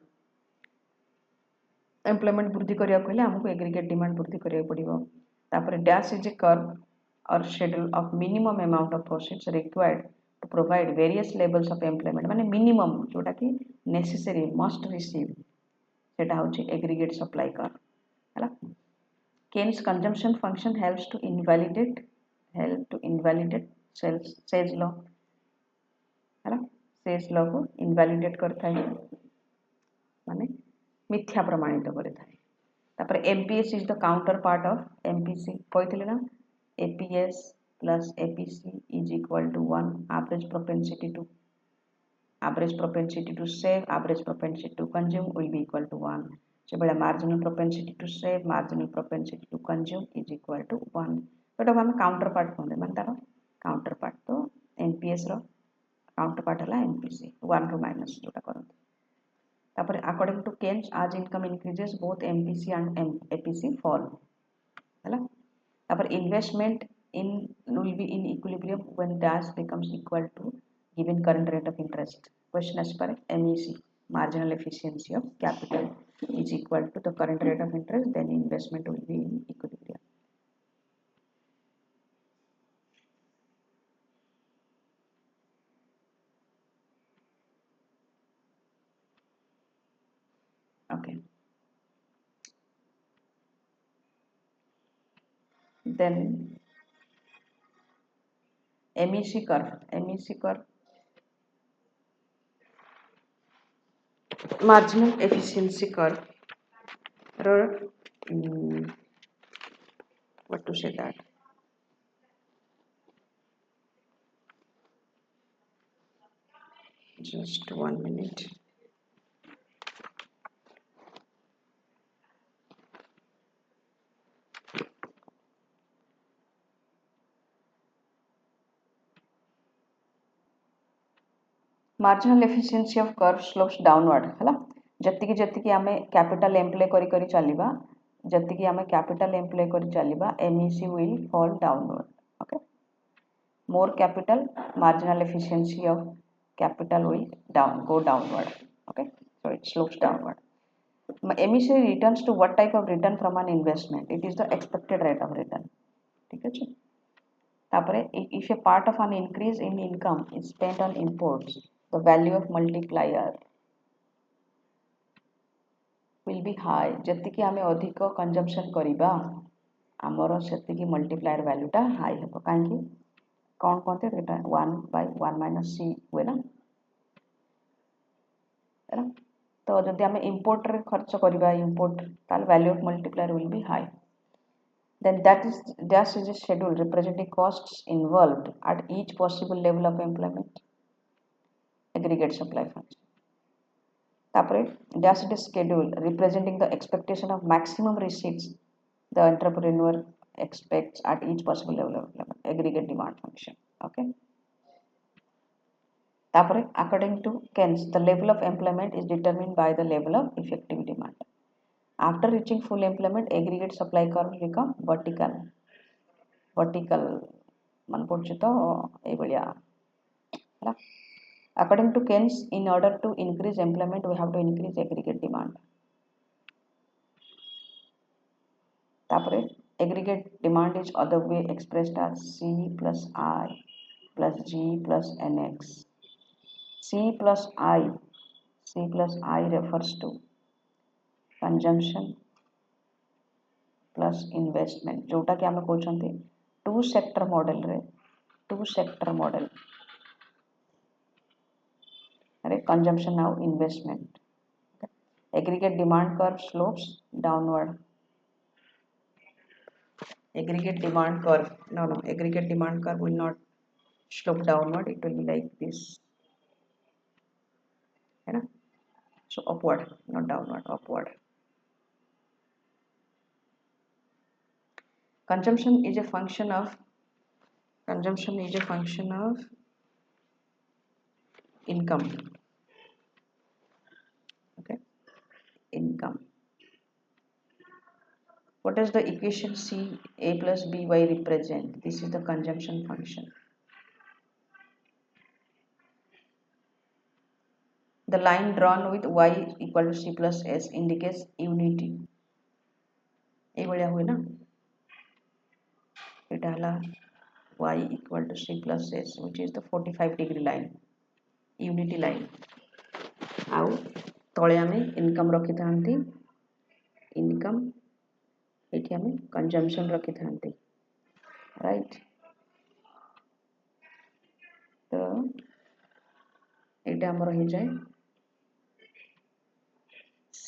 employment वृद्धि करिया कहले हमको aggregate demand वृद्धि करिया पड़िबो. तापर dash is a curve or schedule of minimum amount of proceeds required to provide various levels of employment. माने minimum जोटा कि necessary must receive सेटा होची aggregate supply curve हला. Keynes consumption function help to invalidate Sage law है ना. Sage law को invalidate करता है माने मिथ्या प्रमाणित करता है. तापर MPS is the counterpart of MPC कहथिले ना, APS plus APC is equal to 1 average propensity to save, average propensity to consume will be equal to 1. So marginal propensity to save, marginal propensity to consume is equal to 1. तो हम counter part कहते हैं, तार counter part. तो MPS रो counter part है MPC 1 रू minus जोटा करते. तापर according to Keynes, as income increases, both MPC and APC fall. है तापर investment in will be in equilibrium when dash becomes equal to given current rate of interest. Question as per MEC, marginal efficiency of capital is equal to the current rate of interest, then investment will be in equilibrium. Okay. Then MEC curve, marginal efficiency curve, what to say that? Just 1 minute. Marginal efficiency of curve slopes downward है जत्तिकी जत्तिकी आमे capital employ करी करी चलिबा जत्तिकी आमे capital employ करी चलिबा MEC will fall downward. Okay, more capital, marginal efficiency of capital will go downward. Okay, so it slopes downward. MEC returns to what type of return from an investment? It is the expected rate of return. ठीक है जी. तापरे if a part of an increase in income is spent on imports, the value of multiplier will be high. जत्तिकी आमे अधिक consumption करिबा आमर सेतिकी multiplier वैल्यूटा high हेबो काहेकि कौन कहते एटा 1/1 माइनस सी हुए ना है ना तो जदि आमे इंपोर्ट रे खर्च करिबा इंपोर्ट ताल value of multiplier will be high. Then that is a schedule representing costs involved at each possible level of employment. Aggregate supply function. तापरे dash is a schedule representing the expectation of maximum receipts the entrepreneur expects at each possible level of employment. Aggregate demand function. Okay. तापरे according to Keynes, the level of employment is determined by the level of effective demand. After reaching full employment, aggregate supply curve become vertical. मन पड़छ तो ए भलिया है. According to Keynes, in order to increase employment, we have to increase aggregate demand. तापरे aggregate demand is other way expressed as C plus I plus G plus NX. C plus I refers to consumption plus investment. जोटा कि आमे कहउछंती to sector model अरे consumption now investment. Okay. Aggregate demand curve slopes downward. Aggregate demand curve will not slope downward, it will be like this, है ना? So upward, not downward, upward. Consumption is a function of income. Okay, income. What does the equation C A plus BY represent? This is the consumption function. The line drawn with y equal to C plus S indicates unity. ये बढ़िया हुए ना? इटा हला y equal to C plus S, which is the 45-degree line, unity line. आउ तले आमे income रखी थांती, इनकम एठी आमे कंजम्पशन रखी थांती, राइट? तो एटा हमर हो जाए C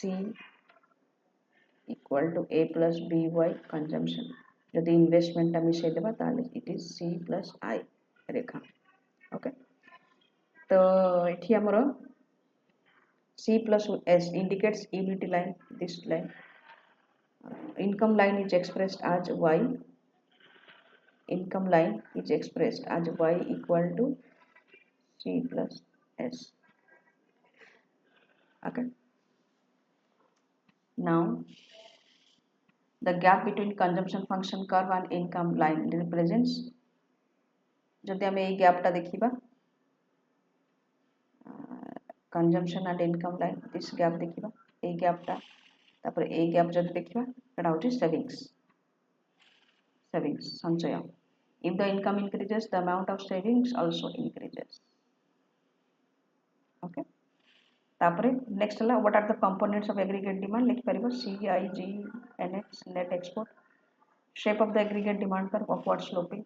equal to A plus BY consumption. यदि इन्वेस्टमेंट मिसई देबा ताले it is C plus I Rekha. Okay, तो एठी हमर C plus S indicates unity line. This line, income line is expressed as y. Income line is expressed as y equal to C plus S. Okay. now the gap between consumption function curve and income line represents जदि आम ये गैपटा देखा consumption and income line this gap देखा ये गैपटा तापर ये gap जब देखा एटा होची सेविंग्स संचय if the income increases the amount of savings also increases okay तापर next हला what are the components of aggregate demand लिख परिबो CIG NX net export shape of the aggregate demand curve upward sloping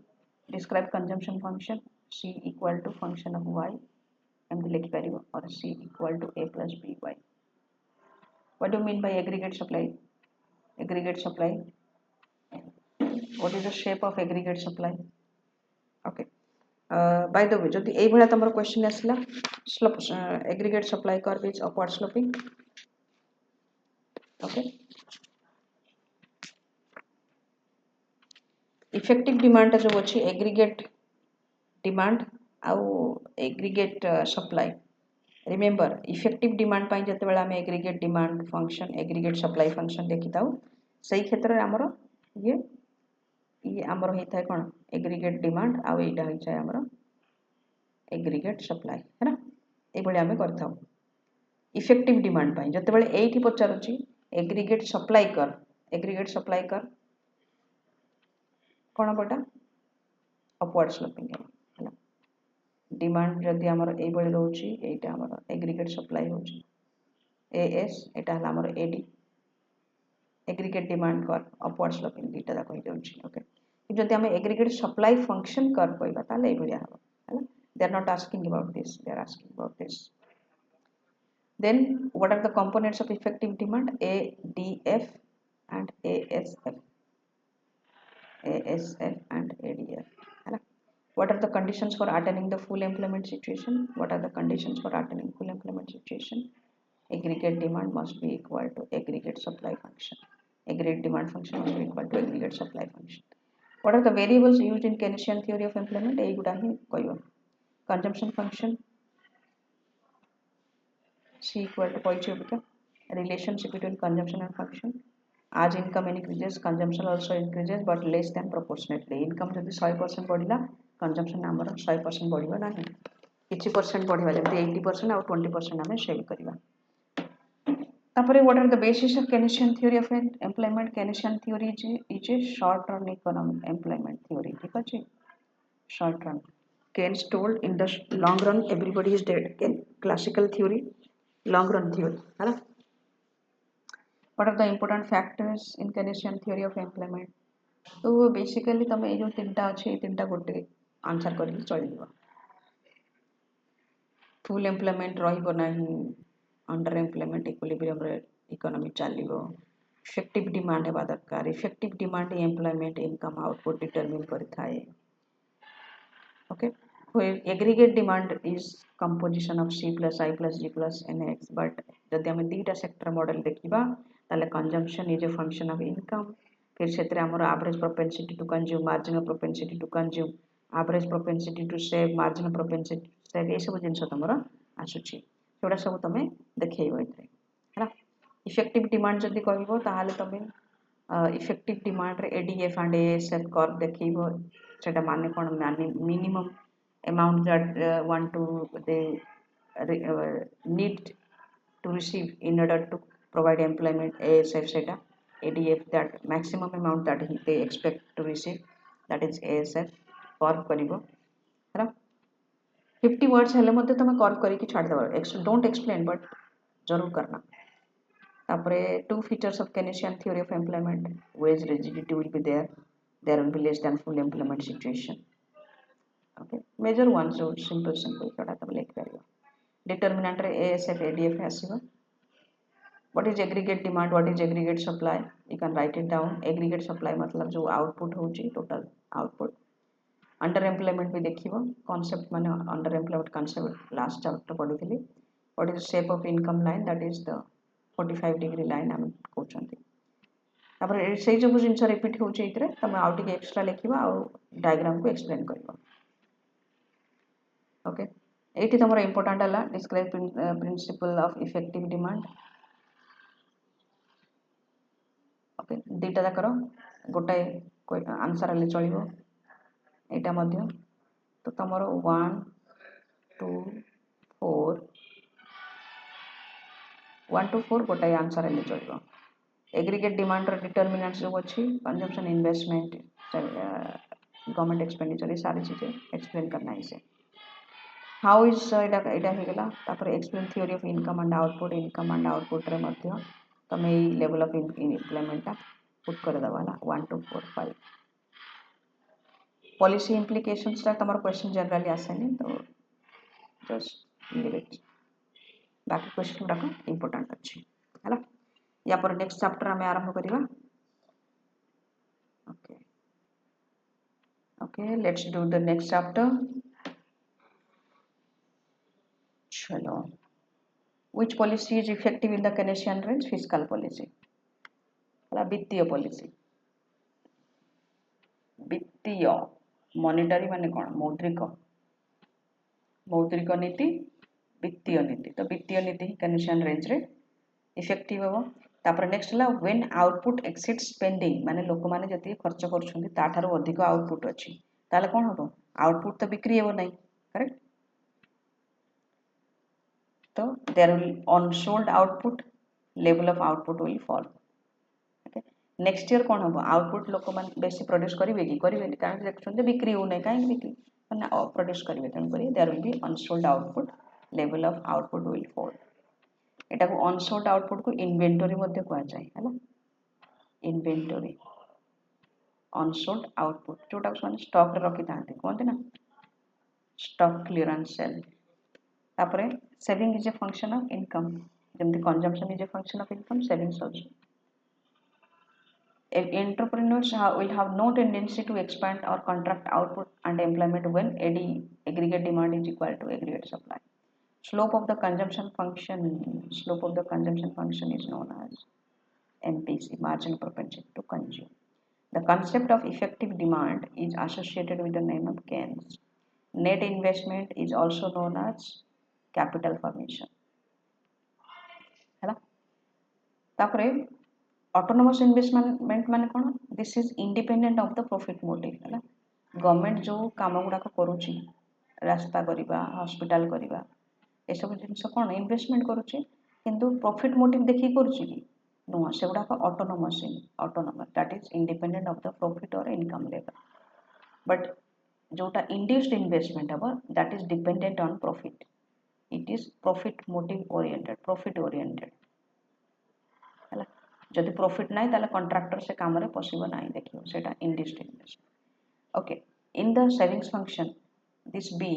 describe consumption function C equal to function of y एमती लिखि परिबो और C equal to a plus by what do you mean by aggregate supply what is the shape of aggregate supply okay by the way जदि एई भला तमरो question आसला slope aggregate supply curve is upward sloping okay effective demand जो अछि aggregate demand आउ aggregate supply remember effective demand पाई जते बेला हम aggregate demand function aggregate supply function देखि ताऊ सही क्षेत्र रे हमरो ये हमरो हेता है कोन aggregate demand आउ एटा होई छै हमरो aggregate supply है ना ए बळे हमें करथाऊ effective demand पाई जते बेले एठी पचारुची aggregate supply कर कोन बटा upward sloping है डिमांड जदि हमर ए बळे रहउची एटा हमर एग्रीगेट सप्लाई होची एएस एटा हला हमर एडी एग्रीगेट डिमांड कर अपवर्ड स्लोपिंग दीटा कहि जाउची ओके जदि हम एग्रीगेट सप्लाई फंक्शन कर कहबा ताले ए बळिया हबो हैला they are not asking about this they are asking about this then what are the components of effective demand ADF and ASF and ADF हैला what are the conditions for attaining the full employment situation aggregate demand must be equal to aggregate supply function aggregate demand function must be equal to aggregate supply function what are the variables used in Keynesian theory of employment ei guda hi koiba consumption function C equal to koichi obika relationship between consumption and function as income increases consumption also increases but less than proportionately income जदि 100% बढ़िला consumption हमर 100% बढ़िबो नाही किछि percent बढ़िबा जदि 80% और 20% हमें save करिबा तापरे what are the basis of Keynesian theory of employment Keynesian theory is a short run economic employment theory ठीक अछि short run Keynes told in the long run everybody is dead again classical theory long run theory है ना what are the important factors in Keynesian theory of employment तो basically तमे ए जो तीनटा अछि ए तीनटा गोटे आंसर करि चली दिबा फुल एम्प्लॉयमेंट रहिबो नाही अंडर एम्प्लॉयमेंट इक्विलिब्रियम रे इकोनॉमी चलिबो इफेक्टिव डिमांड हेबा दरकार effective demand employment income output determine करथाय okay aggregate demand is composition of C plus I plus G plus NX but जदि हम दीटा सेक्टर मॉडल देखिबा ताले consumption is a function of income फिर क्षेत्र हमर average propensity to consume marginal propensity to consume average propensity to save marginal propensity to save ए सब जिंस तमर आसुची सेटा सब तमे देखैबो एथरे हैला इफेक्टिव डिमांड जदि कहबो ताहाले तमे इफेक्टिव डिमांड रे एडीएफ एंड एएसएफ कर्व देखैबो सेटा माने कोन माने minimum amount that want to they need to receive in order to provide employment ASF seta ADF that maximum amount that they expect to receive that is ASF curve करिवो है 50 words हेले मते तमे curve करी कि छाड़ देबो don't explain but जरूर करना तापरे two features of Keynesian theory of employment wage rigidity will be there will be less than full employment situation okay major ones so simple छोटा तब लिख परियो determinant रे ASF ADF आसीबो what is aggregate demand what is aggregate supply you can write it down aggregate supply मतलब जो output होची total output under employment भी देखिबो कांसेप्ट माने under employment concept last chapter पढिथिली what is the shape of income line that is the 45 degree line हम कहउछंती तापर सेही जो जिंस रिपीट होची इतरे तमे आउट के एक्स्ट्रा लिखिबा और डायग्राम को एक्सप्लेन करबा okay एटी तमरा इंपोर्टेंट हला describe principal of effective demand okay दुईटा जाकर गोटाए आंसर हेल्ले चलो यहाँ तो तुम 1 2 4 1 to 4 गोटाए आंसर हेल्ले चलो एग्रीगेट डिमांड डिटर्मिनेंट्स जो अच्छी कंजम्पशन इन्वेस्टमेंट गवर्नमेंट एक्सपेंडिचर ये सारी चीजें एक्सप्लेन करना है इसे हाउ इज इटा होगा तापर explain theory of income and output रे मध्य तुम ये लेवल ऑफ एम्प्लॉयमेंट पुट कर दवा 1 2 4 5 पॉलिसी इम्प्लिकेशंस तुम क्वेश्चन जनरली आसेनी तो जस्ट लीव इट बाकी क्वेश्चन गुड़ाक इंपोर्टेंट अच्छी है या पर नेक्स्ट चैप्टर आम आरंभ करवा okay okay let's do the next chapter चलो which policy is effective in the Keynesian range fiscal policy वित्तीय पॉलिसी वित्तीय मॉनिटरी माने कौन मौद्रिक नीति वित्तीय नीति तो वित्तीय नीति ही Keynesian रेंज रे इफेक्टिव हम तापर नेक्स्ट है व्हेन आउटपुट एक्सीड स्पेंडिंग माने लोक माने जति खर्च करछुंती ताठारो अधिक आउटपुट अछि ताले कोन हबो आउटपुट तो बिक्री हेबो नै करेक्ट तो there will unsold output level of output will fall okay next year कोन हबो आउटपुट लोक माने बेसी प्रोड्यूस करिवे कि करिवे कारण देखछुंती बिक्री हो नै काहे बिक्री माने प्रोड्यूस करिवे तन करी there will be unsold output level of output will fall एटा को अनसोल्ड आउटपुट को इन्वेंटरी मध्ये कहा जाय हैला इन्वेंटरी अनसोल्ड आउटपुट जोटा को माने स्टॉक रे रखि थांते कोनते ना स्टॉक क्लियरेंस सेल तापरे saving is a function of income जेमति consumption is a function of income savings also entrepreneurs will have no tendency to expand or contract output and employment when aggregate demand is equal to aggregate supply slope of the consumption function is known as MPC marginal propensity to consume the concept of effective demand is associated with the name of Keynes net investment is also known as capital formation है तापरे autonomous investment माने कोन this is independent of the profit motive है government जो काम गुड़ाक करुच्ची रास्ता करवा hospital करवा ये सब जिन कौन इन्वेस्टमेंट करुच्ची किंतु प्रॉफिट मोटिव देखिए करुच्ची कि नुह से गुड़ाक autonomous that is independent of the profit और इनकम लेवल बट जोटा इंड्यूस्ड इन्वेस्टमेंट हम that is dependent on profit it is profit motive oriented है जदि प्रॉफिट ना ताले कॉन्ट्रैक्टर से काम रे पॉसिबल ना देखियो सेटा induced investment okay in the savings function this B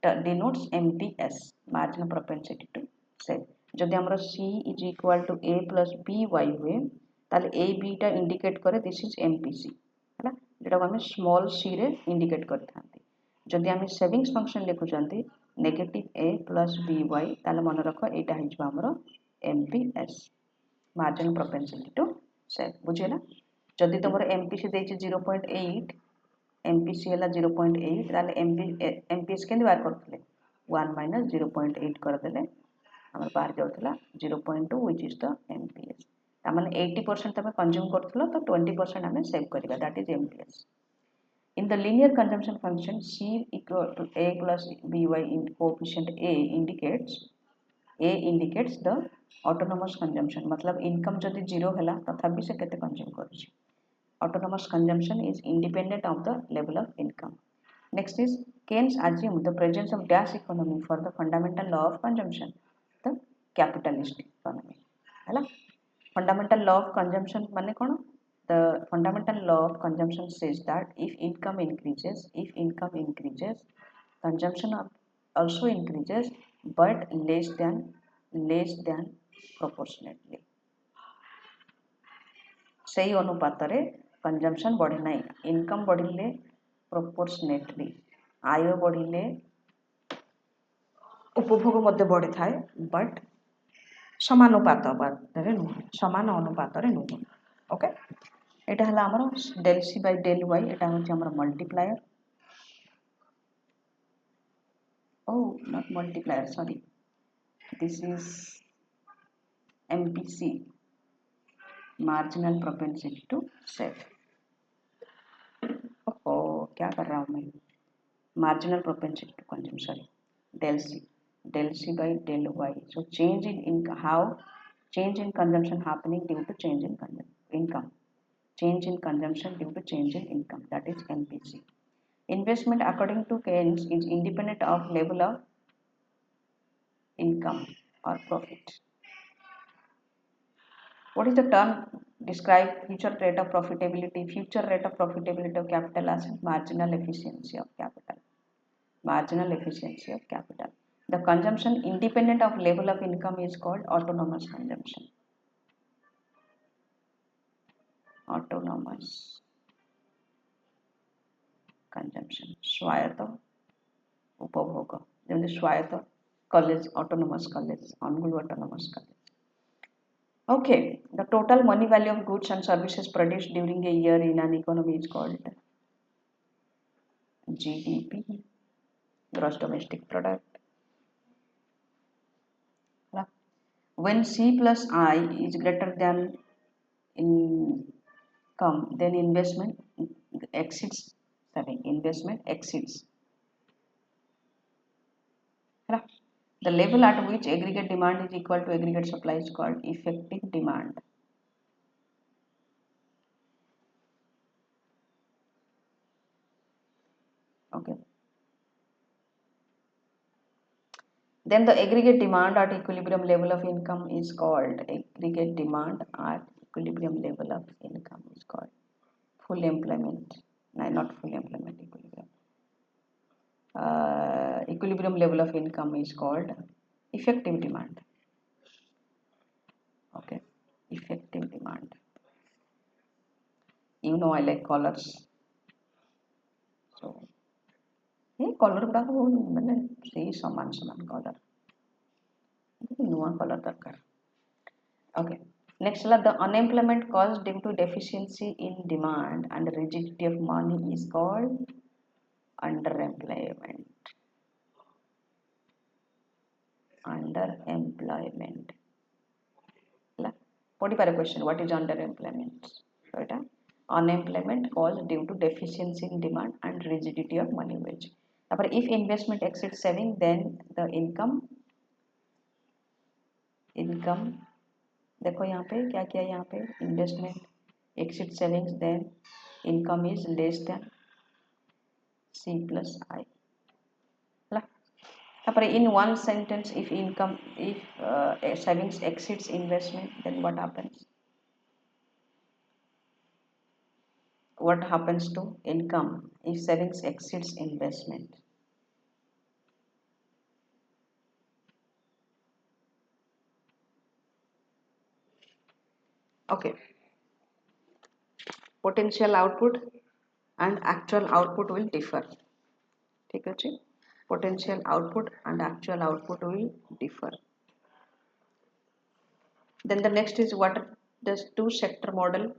denotes MPS marginal propensity to save जदि हमर C is equal to A plus BY हुए ताले A B टा इंडिकेट करे दिस इज MPC हैला जेटा को हम स्मॉल c रे इंडिकेट करते हैं जदि हम सेविंग्स फंक्शन लिखु चंती नेगेटिव A plus BY ताले मन रखो एटा हिजबा हमर MPS marginal propensity to save बुझेला जदि तमर MPC देछि 0.8 MPC है 0.8 ताले MPS के बाहर करते 1 minus 0.8 कर देले हमर बाहर जाउतला 0.2 which is the MPS तामाने 80% तमे कंज्यूम करथलो तो 20% हमें सेव करिबा that is MPS in the linear consumption function C equal to A plus BY in coefficient A indicates the autonomous consumption मतलब इनकम जदि 0 हैला तथापि से केते कंज्यूम करूची autonomous consumption is independent of the level of income. Next is Keynes assumed the presence of dash economy for the fundamental law of consumption, the capitalist economy. है fundamental law of consumption माने कौन? The fundamental law of consumption says that if income increases, consumption also increases, but less than proportionately. सही अनुपात रे consumption बढ़े ना income बढ़िले proportionately आय बढ़िले उपभोग मध्य बढ़ी थाए बट समानुपात समान अनुपात रे नुह ओके एटा हला हमर del C by del Y एटा होची हमर multiplier not multiplier sorry this is MPC marginal propensity to save. Oh क्या कर रहा हूँ मैं, marginal propensity to consume, sorry, del c by del y. So change in income, how change in consumption happening due to change in income, change in consumption due to change in income, that is NPC. Investment according to Keynes is independent of level of income or profit. What is the term describe future rate of profitability? Future rate of profitability of capital asset, marginal efficiency of capital. Marginal efficiency of capital. The consumption independent of level of income is called autonomous consumption. Autonomous consumption. स्वायत्त उपभोग. Then the स्वायत्त college, autonomous college, ongoing autonomous college. Okay, the total money value of goods and services produced during a year in an economy is called GDP, gross domestic product. When C plus I is greater than income, then investment exceeds saving. Investment exceeds. The level at which aggregate demand is equal to aggregate supply is called effective demand. Okay. Then the aggregate demand at equilibrium level of income is called aggregate demand at equilibrium level of income is called full employment. No, not full employment, equilibrium. Equilibrium level of income is called effective demand. Okay, effective demand. You know I like colors. So, color गुड़ाक मैंने सही समान color. Color दरकार. Okay. Next, the unemployment caused due to deficiency in demand and rigidity of money is called underemployment. Underemployment. What is the question? What is underemployment? Right? Unemployment caused due to deficiency in demand and rigidity of money wage. But if investment exceeds saving, then the income देखो यहाँ पे क्या किया यहाँ पे investment exceeds savings, then income is less than C plus I. In one sentence, if savings exceeds investment, then what happens? What happens to income if savings exceeds investment? Okay. Potential output and actual output will differ. ठीक है? Potential output and actual output will differ. Then the next is what does two-sector model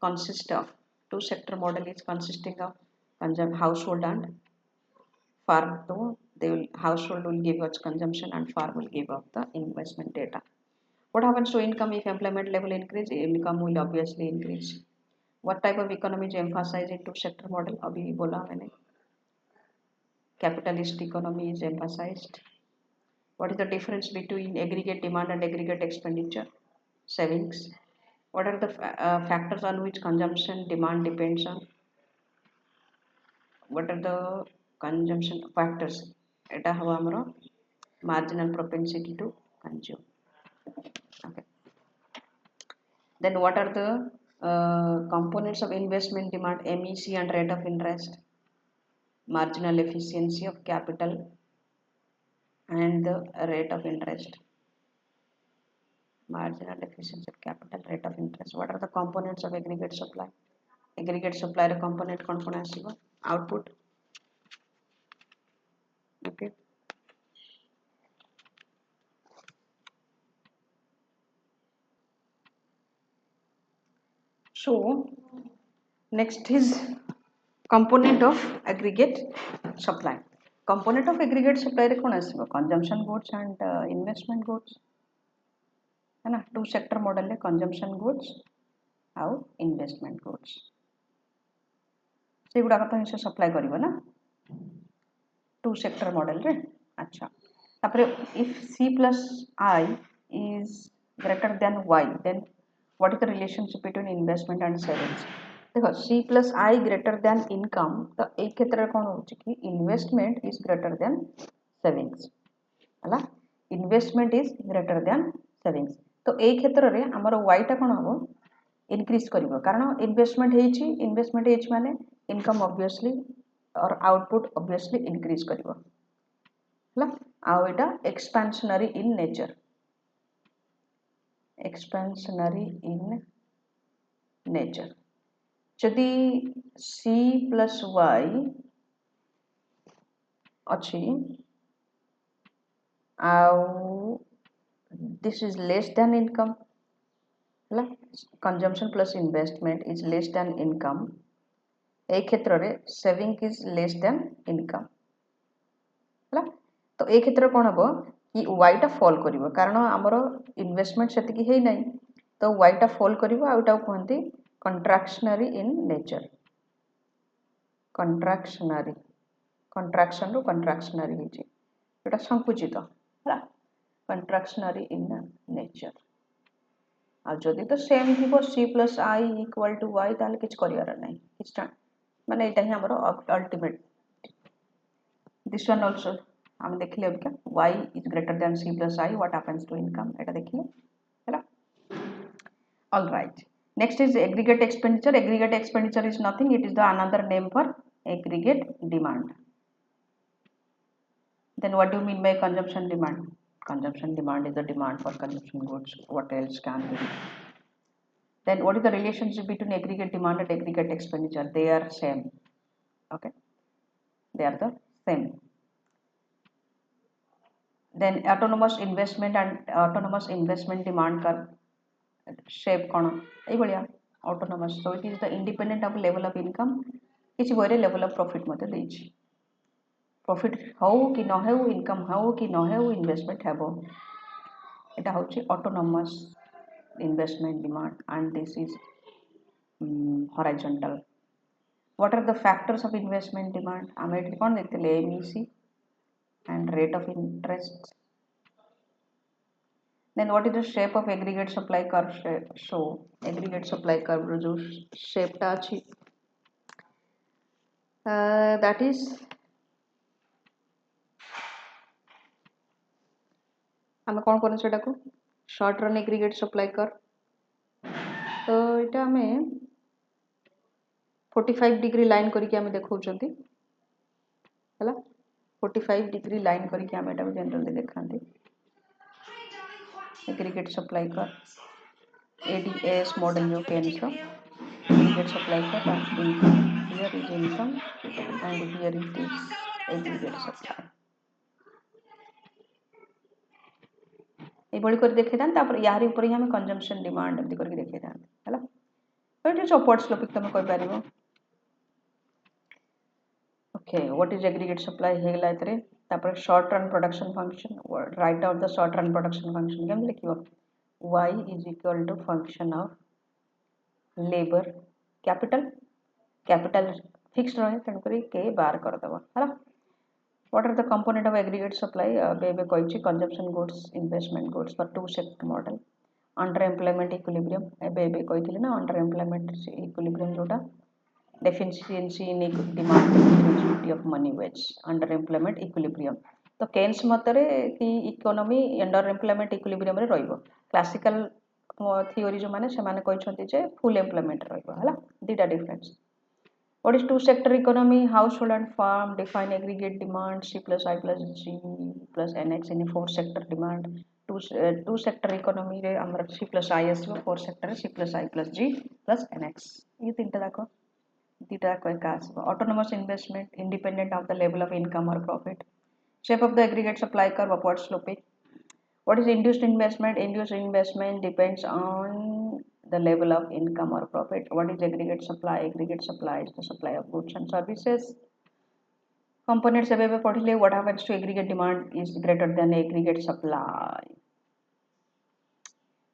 consist of? Two-sector model is consisting of household and farm. So household will give us consumption and farm will give us the investment data. What happens to income if employment level increase? Income will obviously increase. What type of economy is emphasized in two-sector model? अभी बोला मैंने. Capitalist economy is emphasized. What is the difference between aggregate demand and aggregate expenditure? Savings. What are the factors on which consumption demand depends on? What are the consumption factors? Eta हवा हमारा marginal propensity to consume. Okay. Then what are the components of investment demand? MEC and rate of interest, marginal efficiency of capital, and the rate of interest. Marginal efficiency of capital, rate of interest. What are the components of aggregate supply? Aggregate supply component output. Okay. So next is component of aggregate supply. Component of aggregate supply consumption goods and investment goods. है ना? Two sector model है consumption goods आउ investment goods से गुड़ाक तो से supply करिवो ना to sector model रे अच्छा तापर if C plus I is greater than Y then what is the relationship between investment and savings देखो C plus I greater than income तो एक क्षेत्र में कौन होची कि investment is greater than savings हला investment is greater than savings तो एई क्षेत्र रे हमर y टा कोन हबो इंक्रीज करिवो कारण इन्वेस्टमेंट हेची माने इनकम ऑब्वियसली और आउटपुट ऑब्वियसली इंक्रीज करिवो हला आ एटा एक्सपेंशनरी इन नेचर जदि C plus Y अच्छी this is less than income consumption plus investment is less than income ए क्षेत्र रे saving is less than income तो ए क्षेत्र कौन हम कि वाई टा फॉल करिवो कारण हमर इन्वेस्टमेंट सेतिकी हे नै तो वाई टा फॉल करिवो आउटा कहंती कंट्राक्शनरी इन नेचर कंट्राक्शन रो कंट्राक्शनरी हेची एटा संकुचित हला कंट्राक्शनरी इन नेचर आ जदि तो सेम थी C plus I equal to Y ताले किछ करिवार नै किछ माने एटा ही हमर अल्टीमेट दिस वन आल्सो हम देखिले अब क्या Y is greater than C plus I what happens to income एटा देखिले हैला all right next is aggregate expenditure is nothing it is the another name for aggregate demand then what do you mean by consumption demand is the demand for consumption goods what else can be then what is the relationship between aggregate demand and aggregate expenditure they are same okay they are the same then autonomous investment demand curve shape kono ei baliya autonomous so it is the independent of level of income किसी वरे level of profit मते देछि profit how कि न हेउ income how कि न हेउ इन्वेस्टमेंट हेबो एटा होछि autonomous investment demand and this is horizontal what are the factors of investment demand आमे एटी कोन देखले MEC and rate of interest then what is the shape of aggregate supply curve so aggregate supply curve रो जो shape टा अछि that is आमे कौन करने सेटा को शॉर्ट रन एग्रीगेट सप्लाई कर तो इटा हमें 45 डिग्री लाइन करके हमें देखौचंती हला 45 डिग्री लाइन करके हमें एटा जनरली देखांती एग्रीगेट सप्लाई कर ADAS मॉडल जो केन्स aggregate supply कर income here is income and here is this aggregate supply एबोली कर देखे दान तापर यारी ऊपर ही हमें कंजम्पशन डिमांड एमती करके देखे दान हला तो इट इज अपवर्ड स्लोपिंग तमे कोइ पारिबो okay what is aggregate supply हेगला इतरे तापर short run production function right out the short run production function केम लिखिबो y is equal to function of labor capital fixed रहे तन करी के बार कर दबो हला what are the component of aggregate supply bebe koichi consumption goods investment goods for two sector model underemployment equilibrium bebe koithile na underemployment equilibrium jota deficiency in demand availability of money wage underemployment equilibrium तो Keynes मतरे कि economy अंडरएम्प्लॉयमेंट equilibrium रे रहइबो classical theory जो माने से माने कहछन्ती जे full employment रहइबो हला दीटा difference What is two sector economy? Household and farm define aggregate demand C plus I plus G plus NX in four sector demand. Two sector economy रे हमर C plus I आसबो four sector C plus I plus G plus NX. ये तीनटा दाको दीटा कोइ का आसबो autonomous investment independent of the level of income or profit. Shape of the aggregate supply curve upward sloping. What is induced investment? Induced investment depends on the level of income or profit. What is aggregate supply? Aggregate supply is the supply of goods and services. Components above पढ़िले what happens to aggregate demand is greater than aggregate supply.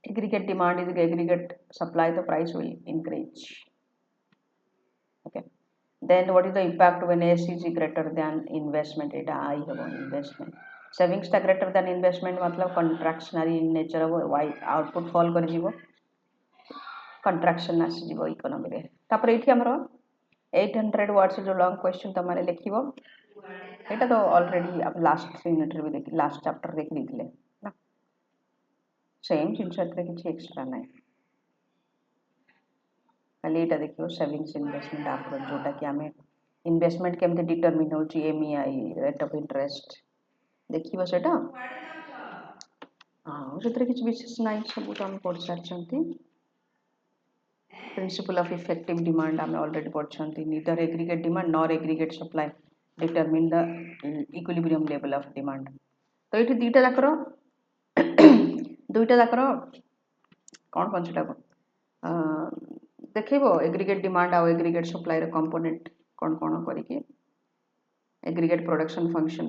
aggregate demand is aggregate supply, the price will increase. Okay, then what is the impact when S is greater than investment? Eta I have investment. Savings टा greater than investment मतलब contractionary in nature of why output fall कर जीवो, contraction आसीଯିବ economy रे. तापर एठी हमरो 800 words जो long question तमारे लिखिबो. एटा तो ऑलरेडी आप लास्ट यूनिट रे भी देखि लास्ट चैप्टर देखि दिले ना. सेम जिनस एतरे किछि एक्स्ट्रा नाही. खाली एटा देखियो सेविंग्स इन्वेस्टमेंट अप्रोच जोटा कि आमे इन्वेस्टमेंट केमते डिटरमिन होची एमईआई रेट ऑफ इंटरेस्ट देखिबो सेटा. हां सेतरे किछि विशेष नाही, सब तो हम पढ़ सारछंती. प्रिंसिपल ऑफ इफेक्टिव डिमांड आमे ऑलरेडी पढ़छंती. Neither aggregate demand nor aggregate supply determine the equilibrium level of demand. तो एठी दुईटा जाकर कौन कौन सेटा को देखिबो एग्रीगेट डिमांड आ एग्रीगेट सप्लाई रे कंपोनेंट कौन कौन करिके एग्रीगेट प्रोडक्शन फंक्शन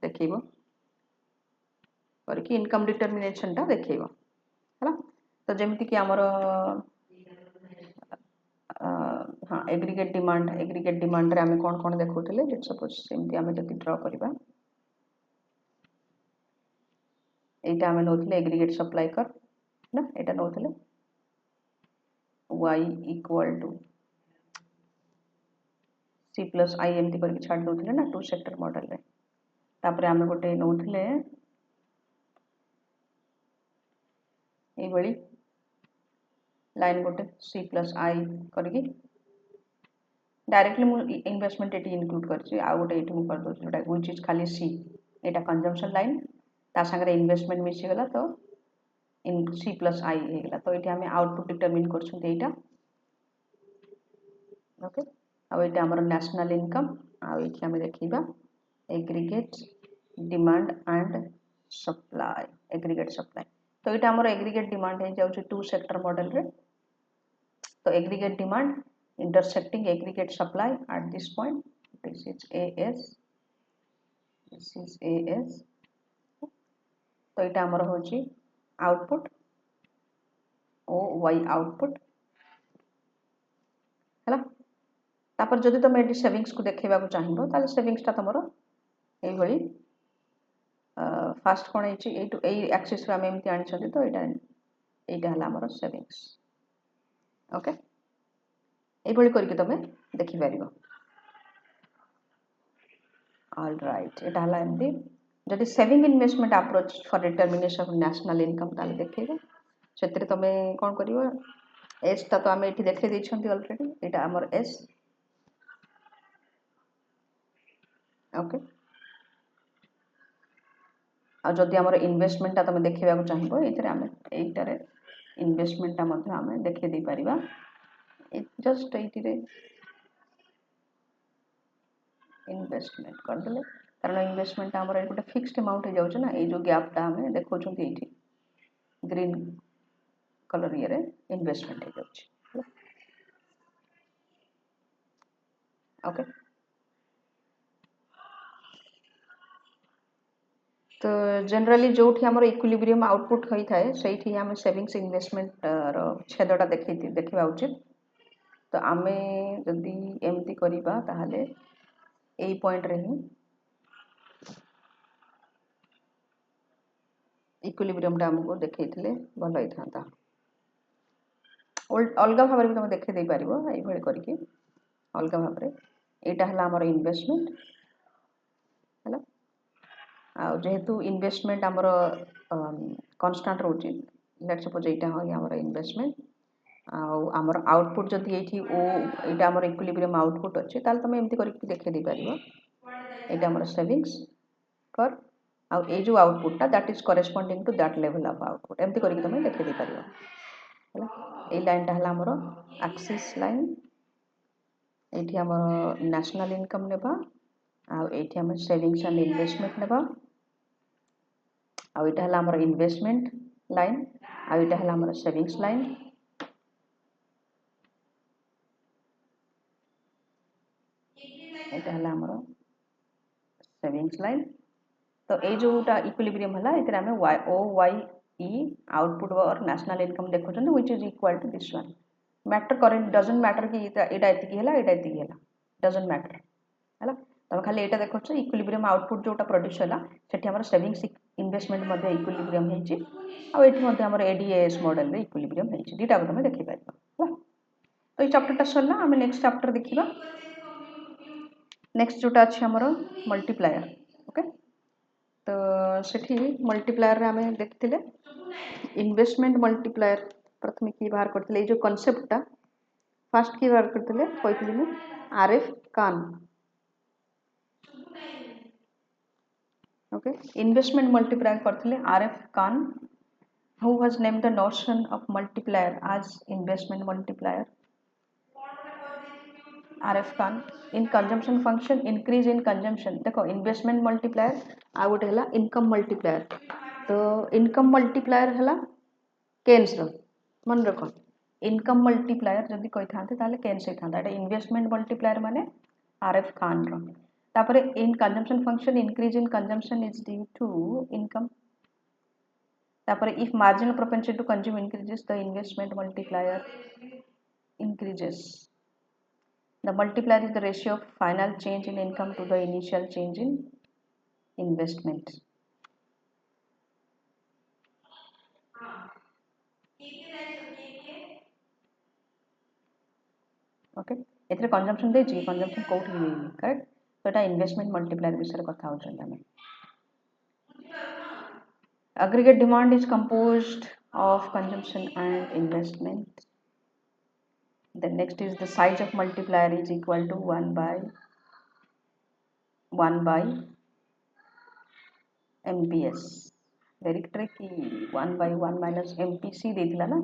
देखिबो करिके इनकम डिटरमिनेशन टा देखिबो हला. तो जेमिति कि हमर हाँ एग्रीगेट डिमांड रे आमे कौन कौन देखौतले. लेट्स सपोज सेमिति आमे जति ड्रा करबा एटा आमे नोतले एग्रीगेट सप्लाई कर ना. एटा नोतले y equal to c plus I एमती करके छाड़ दोथले ना टू सेक्टर मॉडल रे. तापरे आमे गोटे नोथले ए बळी लाइन गोटे c plus I करके डायरेक्टली मु इन्वेस्टमेंट एटी इंक्लूड करछि. आ गोटे एटी मु कर दोछि जोटा व्हिच इज खाली c. एटा कंजम्पशन लाइन ता संगे इन्वेस्टमेंट मिसि गला तो इन c plus I हे गला. तो एटी हमें आउटपुट डिटरमिन करछुंती एटा. ओके, अब एटा हमर नेशनल इनकम आ एठी हमें देखिबा aggregate demand and supply aggregate supply. तो एटा हमर एग्रीगेट डिमांड हे जाउछ टू सेक्टर मॉडल रे. तो aggregate demand intersecting aggregate supply at this point. This is AS, this is AS. तो एटा हमर होची आउटपुट OY आउटपुट हैला. तापर जदि तुम एटी सेविंग्स को देखैबा को चाहिबो ताले सेविंग्स ता तमरो एई भली फास्ट कोन एची एई एक्सिस रे हम एमति आनि छथि. तो एटा हला हमर सेविंग्स. ओके, एई भली करके तमे देखि पारिबो. ऑल राइट, एटा हला एमति जदि saving investment approach for determination of national income ताले देखैबो. सेतरे तमे कोन करिवो एस ता तो हम एठी देखै दै छथि ऑलरेडी. एटा हमर एस. ओके, आ जदि हमर इन्वेस्टमेंट ता तमे देखैबा को चाहिबो एतरे हम एटारे इन्वेस्टमेंट ता मध्ये हम देखै दै परिबा. जस्ट एटी रे इन्वेस्टमेंट कर देले कारण इन्वेस्टमेंट हमर गोटे फिक्स्ड अमाउंट हे जाउछ ना. ए जो गैप टा हम देखौ छथि एठी ग्रीन कलर ये रे इन्वेस्टमेंट हे जाउछ. ओके, तो जनरली जोठी हमर इक्विलिब्रियम आउटपुट होई थाए सेठी हम सेविंग्स इन्वेस्टमेंट रो छेदटा देखिबा उचित. तो आमे जदि एमती करिबा ताहाले एई पॉइंट रे ही इक्विलिब्रियम टा हमको देखैथिले भलो होई थांता. अलगा भाबरे भी तुम देखै दे पारिबो एई भली करके अलगा भाबरे. एटा हला हमर इन्वेस्टमेंट हला. आ जेहेतु इन्वेस्टमेंट हमर कांस्टेंट रोची. लेट्स सपोज एटा होई हमर इन्वेस्टमेंट आमर आउटपुट जदि एठी ओ एटा हमर इक्विलिब्रियम आउटपुट अछि ताल तमे एमति करके देखै दै पारिबो. एटा हमर सेविंग्स कर आ ए जो आउटपुट ता that is corresponding to that level of output एमति करके तमे देखै दै पारिबो हैला. ए लाइन ता हला हमर एक्सिस लाइन. एठी हमर नेशनल इनकम नेबा आ एठी हमर सेविंग्स एंड इन्वेस्टमेंट नेबा. आ एटा हला हमर इन्वेस्टमेंट लाइन आ एटा हला हमर सेविंग्स लाइन. एटा हला हमर सेविंग्स लाइन. तो ए जोटा इक्विलिब्रियम हला एतरे हमें y o y E output or national income देखुछन which is equal to this one. Matter current doesn't matter कि एटा एतिकी हला एटा एतिकी हला doesn't matter हला तब खाली एटा देखुछ इक्विलिब्रियम आउटपुट जोटा प्रोड्यूस हला सेठी हमर सेविंग्स इन्वेस्टमेंट मध्ये इक्विलिब्रियम हेछि आ एठी मध्ये हमर एडीएस मॉडल रे इक्विलिब्रियम हेछि दीटा को तमे देखि पाइबा तो ये चैप्टर टा सरला हम नेक्स्ट चैप्टर देखिबा नेक्स्ट जोटा अछि हमर मल्टीप्लायर ओके तो सेठी मल्टीप्लायर रे हमें देखथिले इन्वेस्टमेंट मल्टीप्लायर प्रथम की बाहर करथिले ए जो कांसेप्ट टा फर्स्ट की बाहर करथिले कहथिले ने RF Kahn okay investment multiplier करथिले RF Kahn who has named the notion of multiplier as investment multiplier RF Khan in consumption function increase in consumption देखो investment multiplier आ गोटे हला income multiplier तो income multiplier हला Keynes रो मन रखो income multiplier जदि कहि थाते ताले केन्स हे थाता एटा investment multiplier माने RF Khan रो तापरे in consumption function increase in consumption is due to income तापरे if marginal propensity to consume increases the investment multiplier increases. The multiplier is the ratio of final change in income to the initial change in investment. Okay. एथरे consumption देछि consumption कोठी देइनी correct तो एटा investment multiplier विषय कथा होचन हमें aggregate demand is composed of consumption and investment. The next is the size of multiplier is equal to 1 by MPS. Very tricky. 1 by 1 minus MPC देथिला ना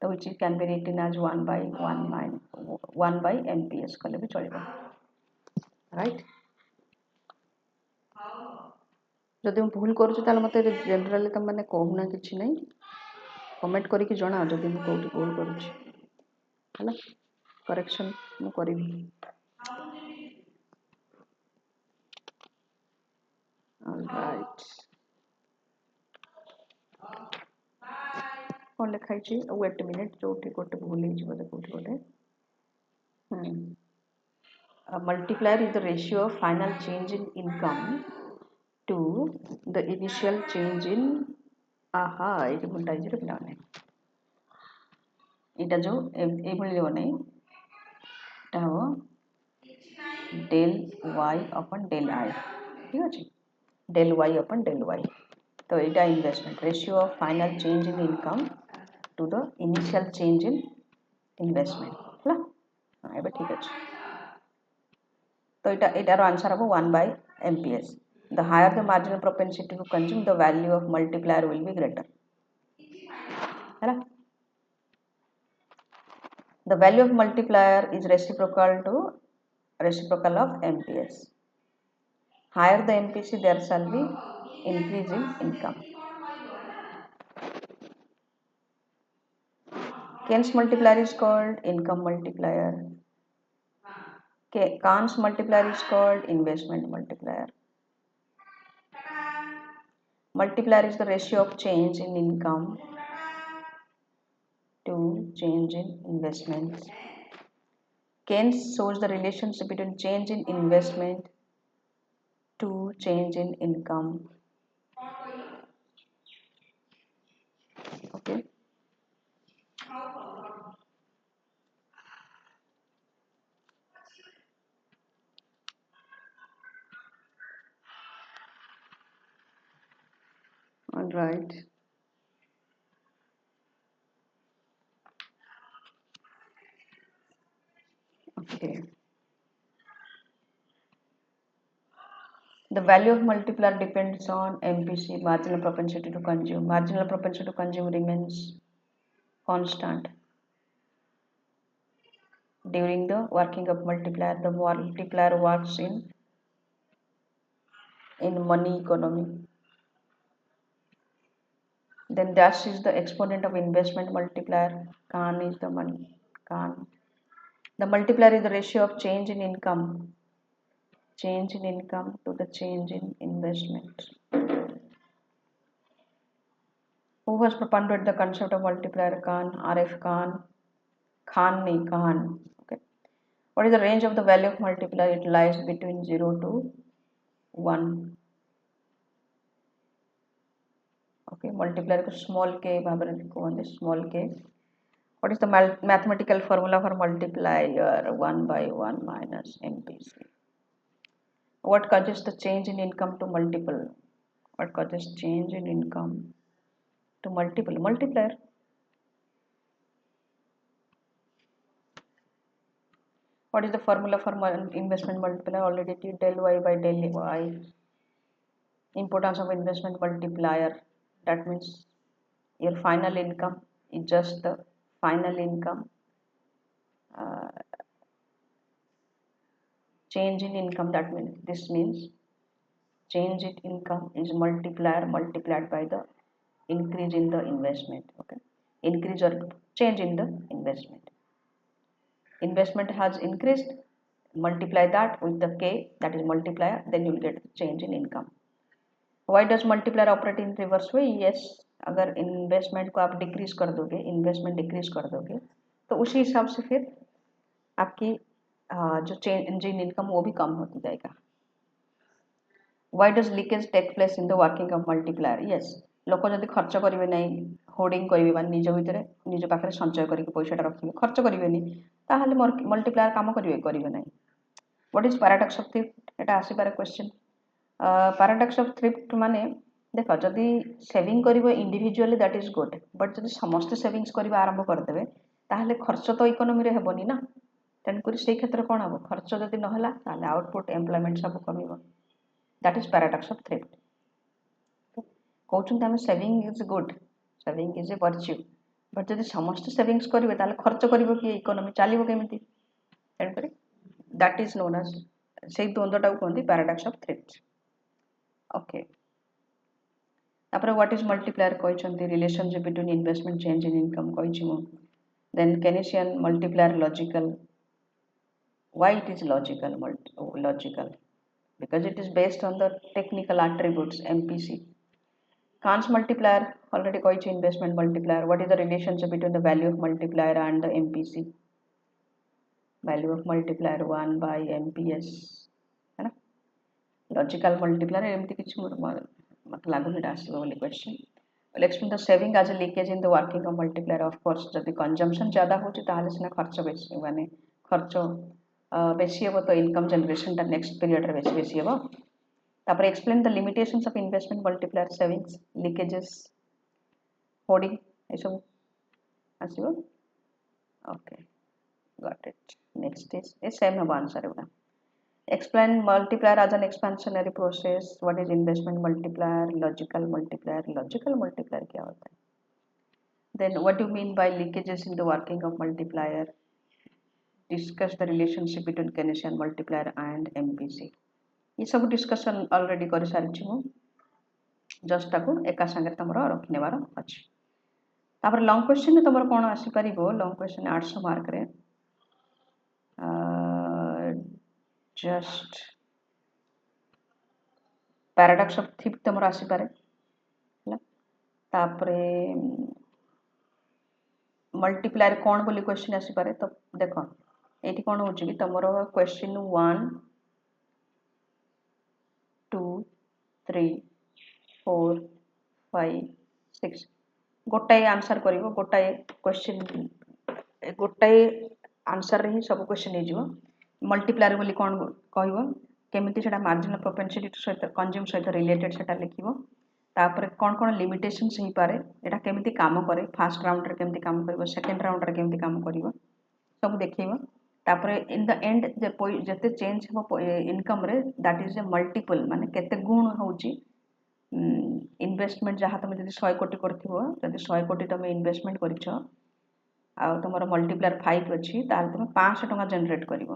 तो which can be written as 1 by 1 by MPS कले भी चलेगा right जदि हम भूल करूछु ताले मते जनरली त माने कहूना किछि नै कमेंट करी कि जणा जदि हम कोठी भूल करूछु हला करेक्शन मु करबी all right कौन लिखाई छी वेट मिनट जोठी कोटे भूल ही बोले कोठी कोटे A multiplier is the ratio of final change in income to the initial change in aha ये भूलटा इजरे पिलाने इटा जो ए भूल जो नै ता हो del y upon del I ठीक अछि del y upon del y तो इटा investment ratio of final change in income to the initial change in investment हला हां एबे ठीक अछि तो इटार आंसर हम 1 by MPS. The higher the marginal propensity to consume, the value of multiplier will be greater. The value of multiplier is reciprocal of MPS. Higher the MPC, there shall be increase in income. Kahn's multiplier is called income multiplier. Kahn's multiplier is called investment multiplier. Multiplier is the ratio of change in income to change in investments. Keynes shows the relationship between change in investment to change in income. Okay. All right. Okay. The value of multiplier depends on MPC, marginal propensity to consume. Marginal propensity to consume remains constant during the working of multiplier. The multiplier works in money economy. Then dash is the exponent of investment multiplier. Kahn is the money. Kahn. The multiplier is the ratio of change in income. Change in income to the change in investment. Who has propounded the concept of multiplier? Khan, RF Khan, Khan nahi, Khan. Okay. What is the range of the value of multiplier? It lies between 0 to 1. Okay, multiplier को small k भाବରେ कहते small k. What is the mathematical formula for multiplier? 1 by 1 minus MPC. What causes the change in income to multiple? What causes change in income to multiple? Multiplier. What is the formula for investment multiplier? Already del y by del y. Importance of investment multiplier. That means your final income is just the final income. Change in income, that means this means change in income is multiplier multiplied by the increase in the investment. Okay, increase or change in the investment. Investment has increased, multiply that with the k, that is multiplier, then you will get change in income. Why does multiplier operate in reverse way? Yes, अगर investment को आप decrease कर दोगे, investment decrease कर दोगे, तो उसी हिसाब से फिर आपकी जो चेंज इन इनकम वो भी कम होती जाएगा. Why does leakage take place in the working of multiplier? Yes, लोक जदि खर्च करेंगे नहीं, होर्डिंग करेंगे निज भितर निज पाखे संचय करके पैसाटा रखिए, खर्च करेंगे ताहले मल्टीप्लायर काम करेंगे नहीं. What is paradox of thrift? एटा आसीपारे क्वेश्चन. पैराडॉक्स ऑफ थ्रिफ्ट माने देख जदि सेविंग करिवो individually that is good, but जदि समस्त सेविंग्स करबा आरंभ करदेबे ताहले खर्च तो इकोनॉमी रे हेबोनी ना. तेणुकरी से क्षेत्र कौन हम खर्च जदि नहला ताहले आउटपुट एम्प्लॉयमेंट सब कमिबो. That is paradox of thrift. कहउछन हम saving is good, saving is a virtue, but जदि समस्त सेविंग्स करिवे ताहले खर्च करिवो कि इकोनॉमी चलिबो केमिति. तेणुकरी दैट इज नोन एज से द्वंद्वटा को कहते पैराडॉक्स ऑफ थ्रिफ्ट. ओके, तापर व्हाट इज मल्टीप्लायर कहछन्ती relationship between investment change in income कहछि मु. Then Keynesian multiplier logical. Why it is logical? Logical because it is based on the technical attributes MPC. Khan's multiplier already कहछि investment multiplier. What is the relationship between the value of multiplier and the MPC? Value of multiplier 1 by MPS है ना. Logical multiplier एमती किछि मत लागु हिटा आसीबो बोली question. well explain the saving as a leakage in the working of multiplier. of course जदि consumption ज्यादा होछि ताहले सिना खर्च बेसी माने खर्च बेसी हेबो तो इनकम जनरेशन ता नेक्स्ट पीरियड रे बेसी हेबो. तापर explain the limitations of investment multiplier savings leakages hoarding ए सब आसीबो. Okay, got it. Next is ए सेम हेबो आंसर एबा. Explain multiplier as an expansionary process. What is investment multiplier? Logical multiplier. Logical multiplier क्या होता है? Then what do you mean by leakages in the working of multiplier? Discuss the relationship between Keynesian multiplier and MPC. ये सब discussion already कर सारिछि मु. Just ताको एका संगे तमरो रखनेबार अछि. तापर लॉन्ग क्वेश्चन ने तमरो कोन आसी परिबो. लॉन्ग क्वेश्चन 800 मार्क रे जस्ट पैराडॉक्स ऑफ थ्रिफ्ट तमरो आसी पारे हैला. तापरे मल्टीप्लायर कोन बोली क्वेश्चन आसी पारे. तो देखो एठी कोन होछि कि तमरो क्वेश्चन 1 2 3 4 5 6 गोटाए आंसर करिवो. गोटाए क्वेश्चन गोटाए आंसर रे ही सब क्वेश्चन हे जिवो. मल्टीप्लायर बोली कोन कहइबो, केमिति सेटा मार्जिनल प्रोपेंसिटी सहित कंज्यूम सहित रिलेटेड सेटा लिखिबो. तापर कोन कोन लिमिटेशंस ही पारे, एटा केमिति काम करे, फर्स्ट राउंड रे केमिति काम करबो, सेकंड राउंड रे केमिति काम करबो सब देखिबो. तापर इन द एंड जते चेंज हो इनकम रे दैट इज ए मल्टीपल माने केते गुण होउची. इन्वेस्टमेंट जहाँ तुम जदि 100 कोटी करथिबो, जदि 100 कोटी तुम इन्वेस्टमेंट करिछ आ तुमर मल्टीप्लायर 5 अछि ताल तुम 500 टका जनरेट करिवो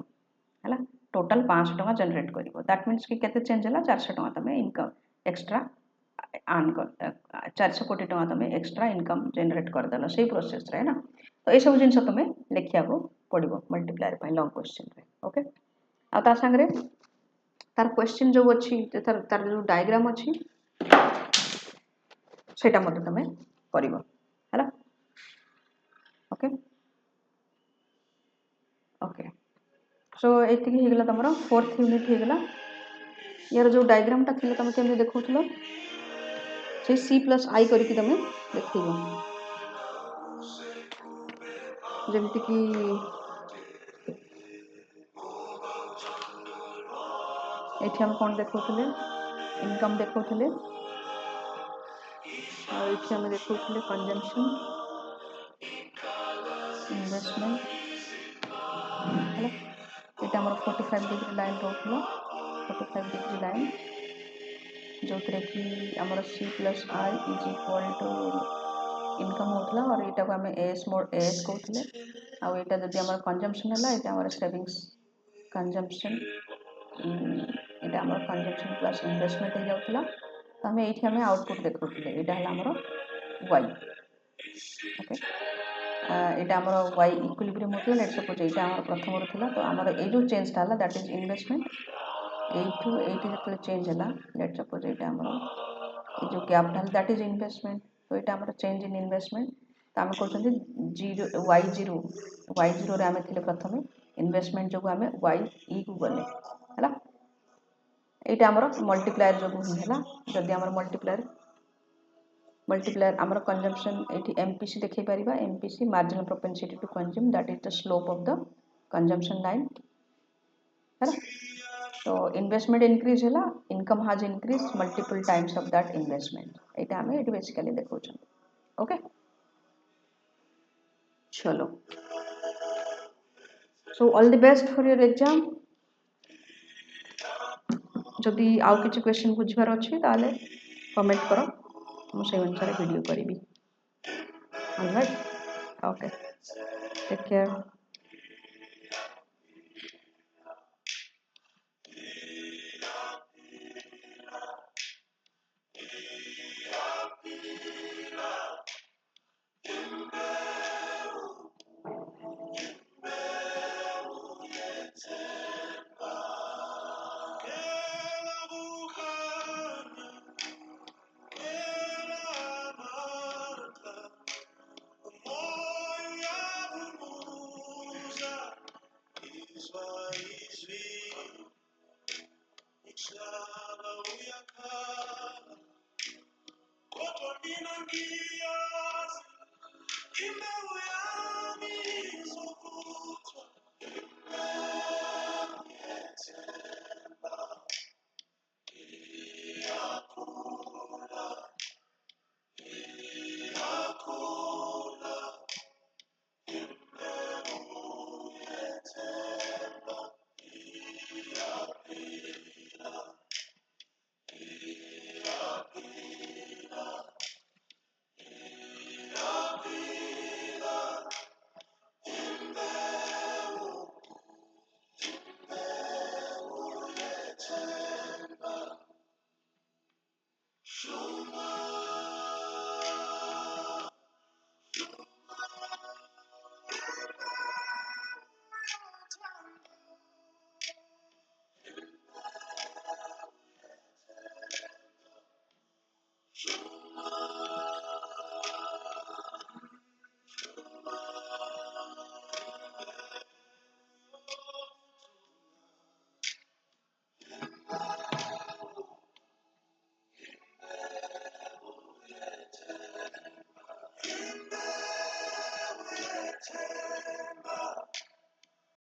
हैला. टोटल 500 टका जनरेट करिवो. दैट मींस कि केते चेंज हला 400 टका तुम इनकम एक्स्ट्रा अर्न कर 400 कोटी टका तुम एक्स्ट्रा इनकम जनरेट कर देलो सेही प्रोसेस रे ना. तो ए सब जिंस तुम लिखिया को पड़िबो मल्टीप्लायर पय लॉन्ग क्वेश्चन रे. ओके, आ ता संग रे तार क्वेश्चन जो अछि तार जो डायग्राम अछि सेटा मते तुम करिवो हैला ओके ओके सो एति ही गला तमरो फोर्थ यूनिट ही गला यार जो डायग्राम टा थिले तमे केमि देखौथलो से c + i करके तमे देखिबो जेमति कि एठी हम कोन देखौथले इनकम देखौथले और एठी हम देखौथले कंजम्पशन इन्वेस्टमेंट हैला एटा हमर 45 डिग्री लाइन रहउथला 45 डिग्री लाइन जो कि हमर c + i = इनकम होतला और एटा को हमें एस मोड एस कहउथले आ एटा जदि हमर कंजम्पशन हला एटा हमर सेविंग्स कंजम्पशन एटा हमर कंजम्पशन प्लस इन्वेस्टमेंट हो जाउथला तो हमें एठी हमें आउटपुट देखउथले एटा हला हमर y ओके एटा हमर y इक्विलिब्रियम होतला लेट्स सपोज एटा हमर प्रथम रथला तो हमर ए जो चेंज ताला दैट इज इन्वेस्टमेंट 8 to 8 जतले चेंज हला लेट्स सपोज एटा हमर ए जो गैप ढाल दैट इज इन्वेस्टमेंट तो एटा हमर चेंज इन इन्वेस्टमेंट तो हम कहउछन 0 y0 रे हमें थिले प्रथमे इन्वेस्टमेंट जो हमें y e को गले हला एटा हमर मल्टीप्लायर जो हला जदि हमर मल्टीप्लायर हमर कंजम्पशन एठी एमपीसी देखै परिबा MPC marginal propensity to consume that is the slope of the consumption line हला so investment increase hela income has increased multiple times of that investment eta hame it basically देखौछन okay चलो so all the best for your exam जदि आउ किछि question बुझबार अछि ताले comment करो मु से अनुसार video करिवि all right okay take care